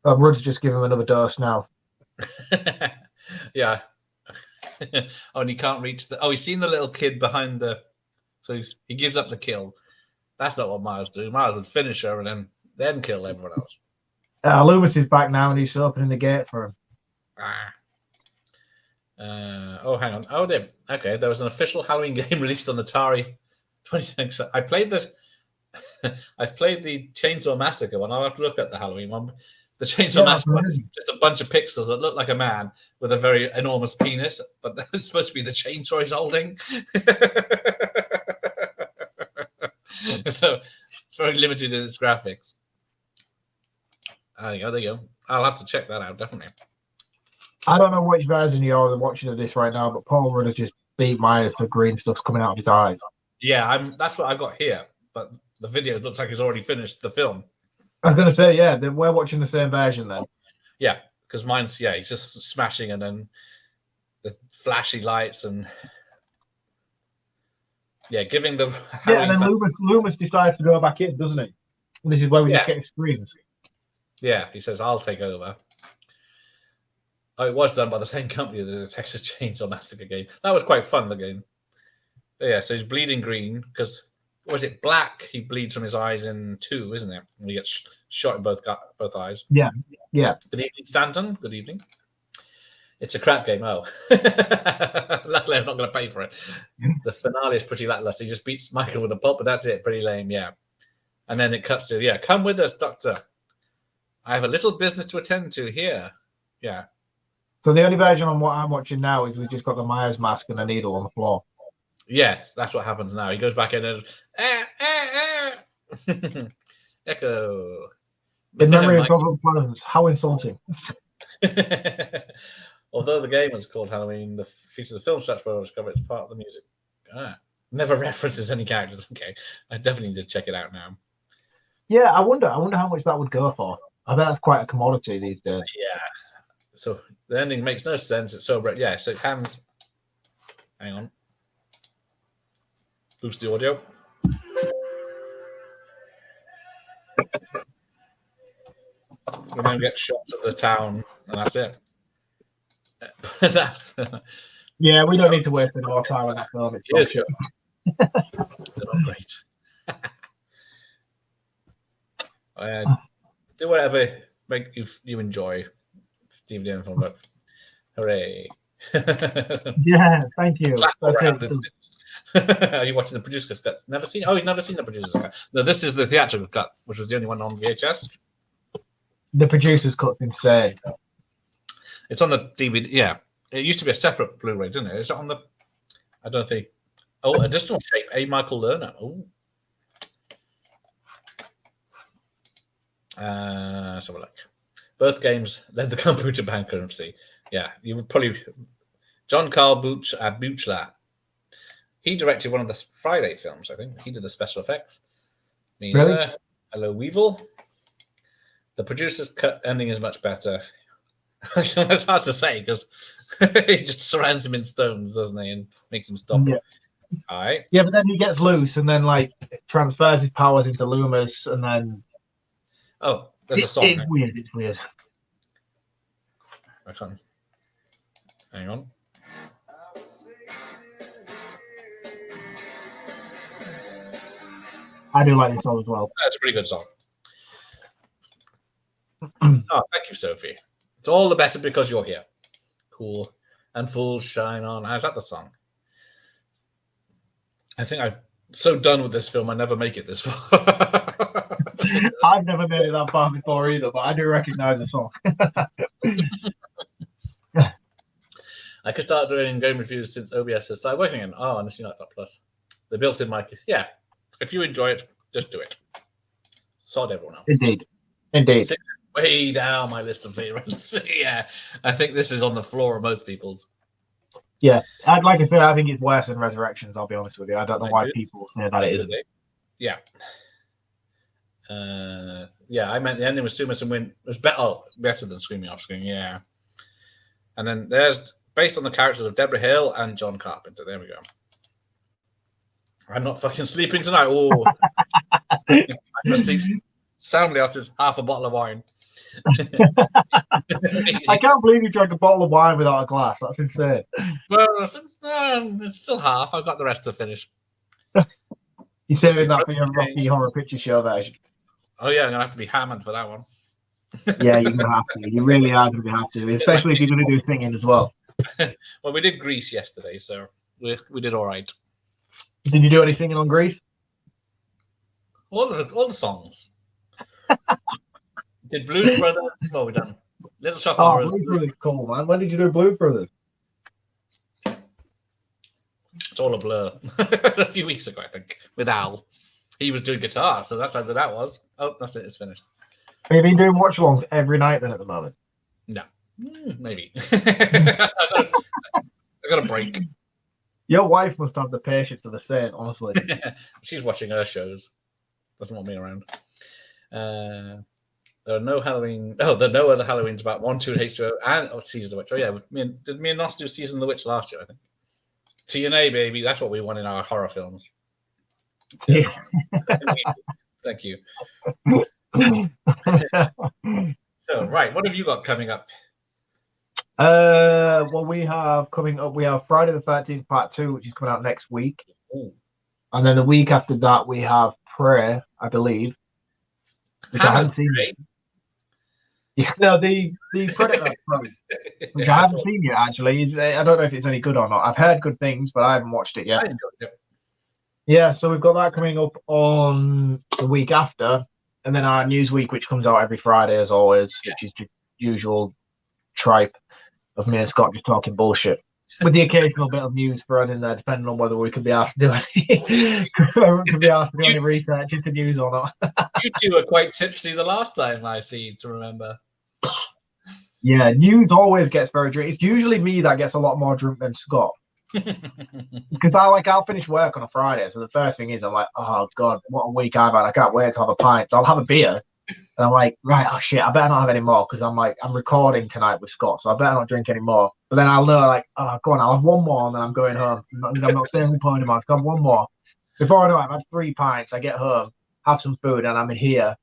Rudd's just give him another dose now. Yeah. Oh, and he can't reach the. Oh, he's seen the little kid behind the. So he gives up the kill. That's not what Myers do. Myers would finish her and then kill everyone else. Loomis is back now and he's opening the gate for him. Oh, hang on. Oh, okay. There was an official Halloween game released on Atari 26. I played this. I've played the Chainsaw Massacre one. I'll have to look at the Halloween one. The Chainsaw Massacre one is just a bunch of pixels that look like a man with a very enormous penis, but it's supposed to be the chainsaw he's holding. So it's very limited in its graphics. There you go. I'll have to check that out, definitely. I don't know which version you're watching of this right now, but Paul Rudd has just beat Myers. The green stuff's coming out of his eyes. Yeah, that's what I've got here, but the video looks like he's already finished the film. I was going to say, yeah, we're watching the same version then. Yeah, because mine's, he's just smashing and then the flashy lights and, giving the... Yeah, and then Loomis decides to go back in, doesn't he? And this is where we just get screams. Yeah, he says, I'll take over. Oh, it was done by the same company as the Texas Chainsaw Massacre game. That was quite fun, the game. But yeah, so he's bleeding green because... Was it black? He bleeds from his eyes in 2, isn't it? And he gets shot in both eyes. Yeah. Good evening, Stanton. Good evening. It's a crap game. Oh, luckily I'm not going to pay for it. The finale is pretty lackluster. He just beats Michael with a pop, but that's it. Pretty lame. Yeah. And then it cuts to come with us, Doctor. I have a little business to attend to here. Yeah. So the only version on what I'm watching now is we've just got the Myers mask and a needle on the floor. Yes, that's what happens now. He goes back in and Echo. In memory of Robert Pleasance. How insulting. Although the game was called Halloween, the feature of the film stretch where I discovered it's part of the music. Never references any characters. Okay, I definitely need to check it out now. Yeah, I wonder how much that would go for. I bet that's quite a commodity these days. Yeah. So the ending makes no sense. It's so yeah. So hands. Hang on. Boost the audio. And then get shots of the town, and that's it. Yeah, we don't need to waste any more time on that film. Years ago. They're not great. Do whatever make you enjoy DVD and film book. Hooray. Yeah, thank you. Are you watching the producer's cut? Never seen? Oh, he's never seen the producer's cut. No, this is the theatrical cut, which was the only one on VHS. The producer's cut's insane. It's on the DVD. Yeah, it used to be a separate Blu-ray, didn't it? Is it on the? I don't think. Oh, additional shape. A. Michael Lerner. Oh. Let's have a look. Both games led the company to bankruptcy. Yeah, you would probably. John Carl Buchla. He directed one of the Friday films, I think. He did the special effects. Really? Hello, Weevil. The producer's cut ending is much better. It's hard to say because he just surrounds him in stones, doesn't he, and makes him stop. Yeah. All right. Yeah, but then he gets loose and then transfers his powers into Loomis, and then. Oh, there's a song. It's weird. It's weird. I can't. Hang on. I do like this song as well. That's a pretty good song. Oh, thank you, Sophie. It's all the better because you're here. Cool. And fools shine on. How's that the song? I think I'm so done with this film, I never make it this far. I've never made it that far before either, but I do recognize the song. I could start doing game reviews since OBS has started working in. Oh, unless you like that plus. The built-in mic. Yeah. If you enjoy it, just do it. Sod everyone else. Indeed. Indeed. Six way down my list of favorites. Yeah, I think this is on the floor of most people's. Yeah, I'd like to say I think it's worse than Resurrections. I'll be honest with you. I don't know why people say that it isn't. Yeah. I meant the ending with Sumas and Win was better than Screaming Off Screen. Yeah. And then there's based on the characters of Deborah Hill and John Carpenter. There we go. I'm not fucking sleeping tonight. Oh, I'm gonna sleep soundly after half a bottle of wine. I can't believe you drank a bottle of wine without a glass. That's insane. Well, it's still half. I've got the rest to finish. You're saving that for your Rocky Horror Picture Show version. Oh yeah, I'm gonna have to be hammered for that one. Yeah, you're gonna have to. You really are gonna have to, especially if you're gonna do singing as well. Well, we did Grease yesterday, so we did all right. Did you do any singing on Grease? All the songs. Did Blues Brothers? What we done? Little Shop of Horrors. Blues Brothers, cool, man. When did you do Blues Brothers? It's all a blur. A few weeks ago, I think, with Al. He was doing guitar, so that's how good that was. Oh, that's it. It's finished. Have you been doing watch-alongs every night then at the moment? No. Maybe. I got a break. Your wife must have the patience of a saint, honestly. She's watching her shows. Doesn't want me around. There are no Halloween. Oh, there are no other Halloweens about 1, 2, H2O, and Season of the Witch. Oh yeah, did me and Nos do Season of the Witch last year? I think. TNA, baby. That's what we want in our horror films. Yeah. Thank you. So, right, what have you got coming up? Well, we have coming up. We have Friday the 13th Part 2, which is coming out next week. Ooh. And then the week after that, we have Prey, I believe. Which I haven't seen yet. Yeah, no, the Predator, which I haven't seen yet, actually. I don't know if it's any good or not. I've heard good things, but I haven't watched it yet. I enjoyed it. Yeah, so we've got that coming up on the week after. And then our news week, which comes out every Friday, as always, which is the usual tripe of me and Scott just talking bullshit. With the occasional bit of news thrown in there, depending on whether we could be asked to do any research into news or not. You two were quite tipsy the last time I seem to remember. Yeah, news always gets very drunk. It's usually me that gets a lot more drunk than Scott. Because I'll finish work on a Friday, so the first thing is I'm like, oh god, what a week I've had. I can't wait to have a pint. So I'll have a beer. And I'm like, right, oh shit, I better not have any more because I'm recording tonight with Scott, so I better not drink any more. But then I'll know, like, oh, go on, I'll have one more and then I'm going home. I'm not staying with point anymore. I've got one more. Before I know it, I've had 3 pints. I get home, have some food, and I'm in here.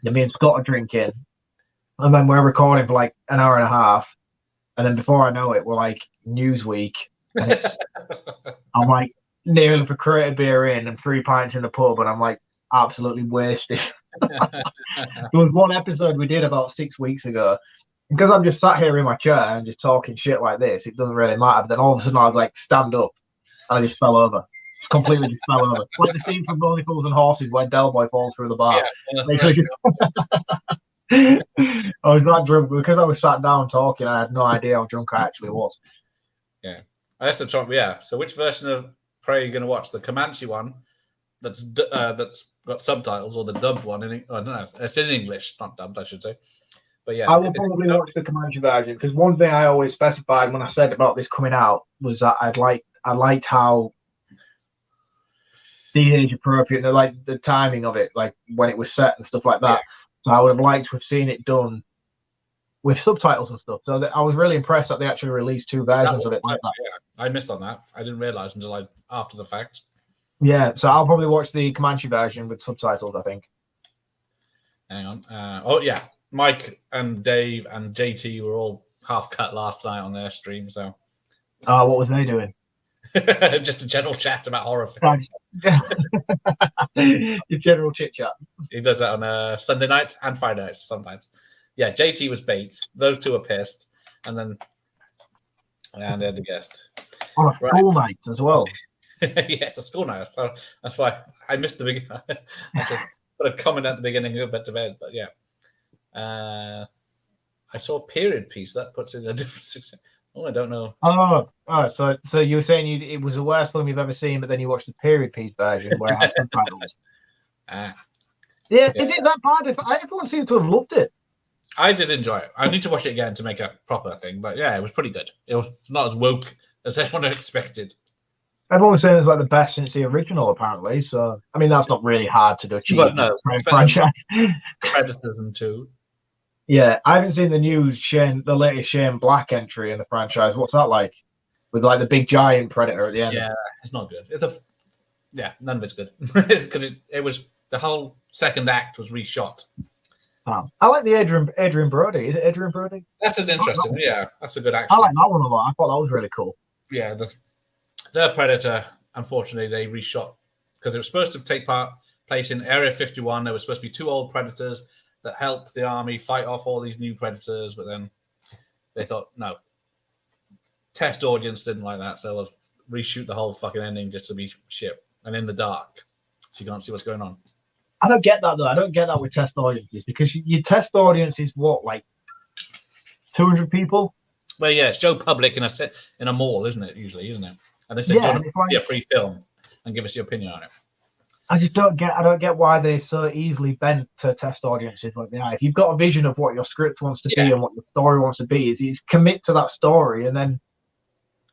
And me and Scott are drinking. And then we're recording for like an hour and a half. And then before I know it, we're like Newsweek. And I'm like nearly for created beer in and 3 pints in the pub, and I'm like absolutely wasted. There was one episode we did about 6 weeks ago. Because I'm just sat here in my chair and just talking shit like this, it doesn't really matter. But then all of a sudden I'd like stand up and I just fell over. Completely just fell over. Like the scene from Lonely Fools and Horses when Del Boy falls through the bar. I was that drunk because I was sat down talking. I had no idea how drunk I actually was. Yeah. That's the trouble. Yeah. So which version of Prey are you going to watch? The Comanche one that's got subtitles, or the dubbed one? I don't know. It's in English, not dubbed, I should say. But yeah, I will probably watch the Comanche version because one thing I always specified when I said about this coming out was that I liked how the age appropriate, like the timing of it, like when it was set and stuff like that. Yeah. So I would have liked to have seen it done with subtitles and stuff. So I was really impressed that they actually released 2 versions of it like that. Yeah, I missed on that. I didn't realize until after the fact. Yeah, so I'll probably watch the Comanche version with subtitles, I think. Hang on. Oh yeah, Mike and Dave and JT were all half cut last night on their stream. So, what was they doing? Just a general chat about horror films. The general chit chat. He does that on Sunday nights and Friday nights sometimes. Yeah, JT was baked. Those 2 are pissed, and then they had a guest on a school night as well. Yes, a school night. So that's why I missed the beginning. I should put a comment at the beginning of it to bed, but yeah. I saw a period piece that puts in a different section. Oh, I don't know. So you were saying it was the worst film you've ever seen, but then you watched the period piece version where it had subtitles. Yeah, is it that bad? Everyone seems to have loved it. I did enjoy it. I need to watch it again to make a proper thing, but yeah, it was pretty good. It was not as woke as everyone expected. Everyone was saying it's like the best since the original, apparently. So, I mean, that's not really hard to achieve. But no, franchise. Predators and 2. Yeah, I haven't seen the latest Shane Black entry in the franchise. What's that like? With like the big giant predator at the end. Yeah, it's not good. None of it's good because it was the whole second act was reshot. I like the Adrian Brody. Is it Adrian Brody? That's an interesting one. Yeah, that's a good action. I like that one a lot. I thought that was really cool. Yeah, the Predator, unfortunately, they reshot because it was supposed to take place in Area 51. There were supposed to be 2 old Predators that helped the army fight off all these new Predators, but then they thought, no. Test audience didn't like that, so we'll reshoot the whole fucking ending just to be shit and in the dark, so you can't see what's going on. I don't get that though. I don't get that with test audiences because your test audience is what, like 200 people? Well, yeah, it's Joe Public in a mall, isn't it? Usually, isn't it? And they say, "Do you want to see a free film and give us your opinion on it?" I just don't get why they're so easily bent to test audiences like that. If you've got a vision of what your script wants to be and what your story wants to be, is commit to that story and then.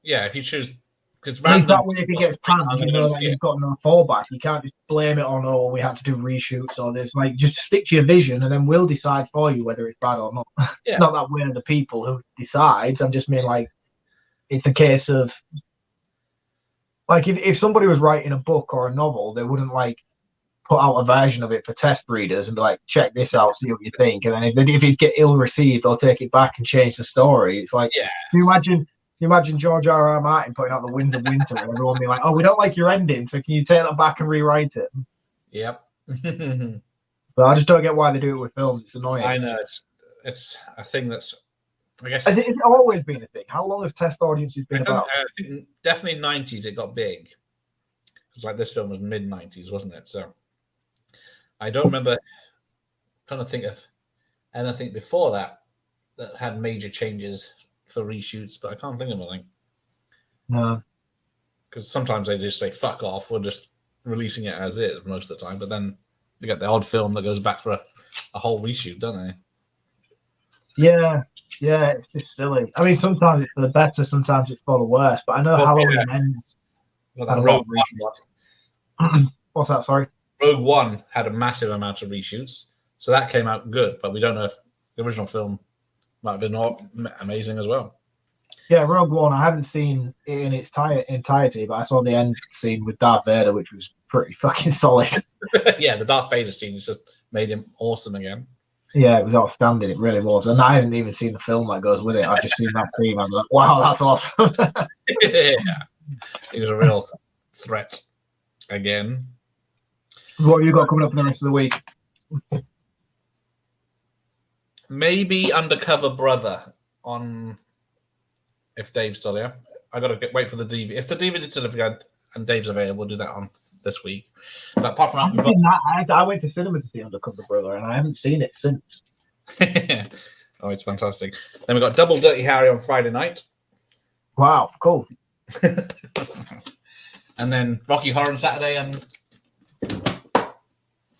Yeah, if you choose. Because at least that way, if it gets panned, you know that you've got no fallback. You can't just blame it on, oh, we had to do reshoots or this. Like, just stick to your vision, and then we'll decide for you whether it's bad or not. Yeah. Not that we're the people who decides. I'm just mean like, it's a case of like if somebody was writing a book or a novel, they wouldn't like put out a version of it for test readers and be like, check this out, see what you think. And then if it get ill received, they'll take it back and change the story. It's like, can you imagine George R.R. Martin putting out The Winds of Winter and everyone being like, oh, we don't like your ending, so can you take that back and rewrite it? Yep. But I just don't get why they do it with films. It's annoying. I know. It's a thing that's, I guess... It's always been a thing. How long has test audiences been about? I think definitely 90s it got big. Because like this film was mid-90s, wasn't it? So I don't remember... I'm trying to think of anything before that had major changes for reshoots, but I can't think of anything. No. Because sometimes they just say, fuck off, we're just releasing it as is most of the time, but then you get the odd film that goes back for a whole reshoot, don't they? Yeah, it's just silly. I mean, sometimes it's for the better, sometimes it's for the worse, but I know Halloween ends. Well, that Rogue One. What's that, sorry? Rogue One had a massive amount of reshoots, so that came out good, but we don't know if the original film might have been amazing as well. Yeah, Rogue One, I haven't seen it in its entirety, but I saw the end scene with Darth Vader, which was pretty fucking solid. Yeah, the Darth Vader scene just made him awesome again. Yeah, it was outstanding. It really was. And I haven't even seen the film that goes with it. I've just seen that scene. I'm like, wow, that's awesome. Yeah, he was a real threat again. What have you got coming up for the rest of the week? Maybe Undercover Brother on, if Dave's still here. I got to wait for the DVD. If the DVD certificate and Dave's available, we'll do that on this week. But apart from that, I went to cinema to see Undercover Brother, and I haven't seen it since. Oh, it's fantastic. Then we got Double Dirty Harry on Friday night. Wow, cool. And then Rocky Horror on Saturday and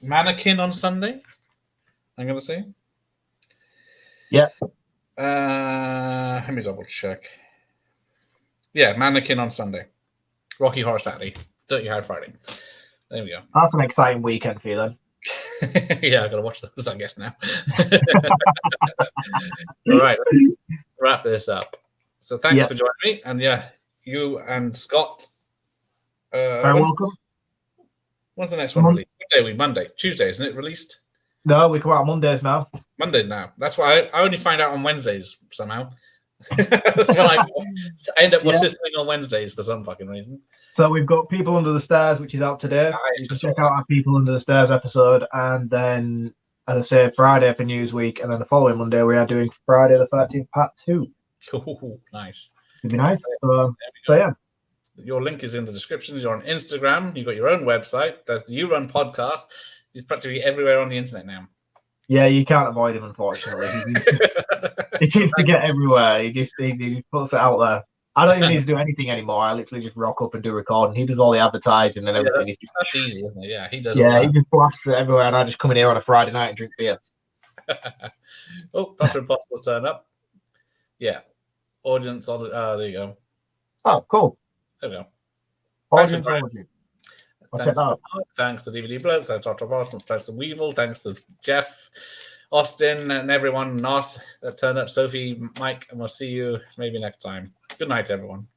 Mannequin on Sunday. I'm going to say. Yeah. Let me double check. Yeah, Mannequin on Sunday. Rocky Horror Saturday. Dirty Harry Friday. There we go. That's an exciting weekend for you then. Yeah, I've got to watch those, I guess, now. All right, let's wrap this up. So thanks for joining me. And yeah, you and Scott. Very welcome. When's the next one released? What day are we? Monday. Tuesday, isn't it released? No, we come out on Mondays now. Mondays now. That's why I only find out on Wednesdays somehow. So I end up watching this thing on Wednesdays for some fucking reason. So we've got People Under the Stairs, which is out today. You can check out our People Under the Stairs episode, and then, as I say, Friday for Newsweek, and then the following Monday we are doing Friday the 13th Part 2. Cool, nice. It'd be nice. So yeah. Your link is in the description. You're on Instagram. You've got your own website. There's the You Run podcast. He's practically everywhere on the internet now. Yeah, you can't avoid him, unfortunately. He seems to get everywhere. He puts it out there. I don't even need to do anything anymore. I literally just rock up and do recording. He does all the advertising and everything. That's easy, isn't it? Yeah, he does all Yeah, that. he just blasts it everywhere, and I just come in here on a Friday night and drink beer. Oh, Dr. Impossible turn up. Yeah. Audience on there you go. Oh, cool. There we go. Audience Thanks, overview. Thanks to DVD Blokes, thanks to Dr. Impossible, thanks to Weevil, thanks to Jeff, Austin, and everyone, Nos, that turned up, Sophie, Mike, and we'll see you maybe next time. Good night, everyone.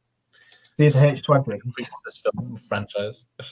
See you at the H20. This film franchise.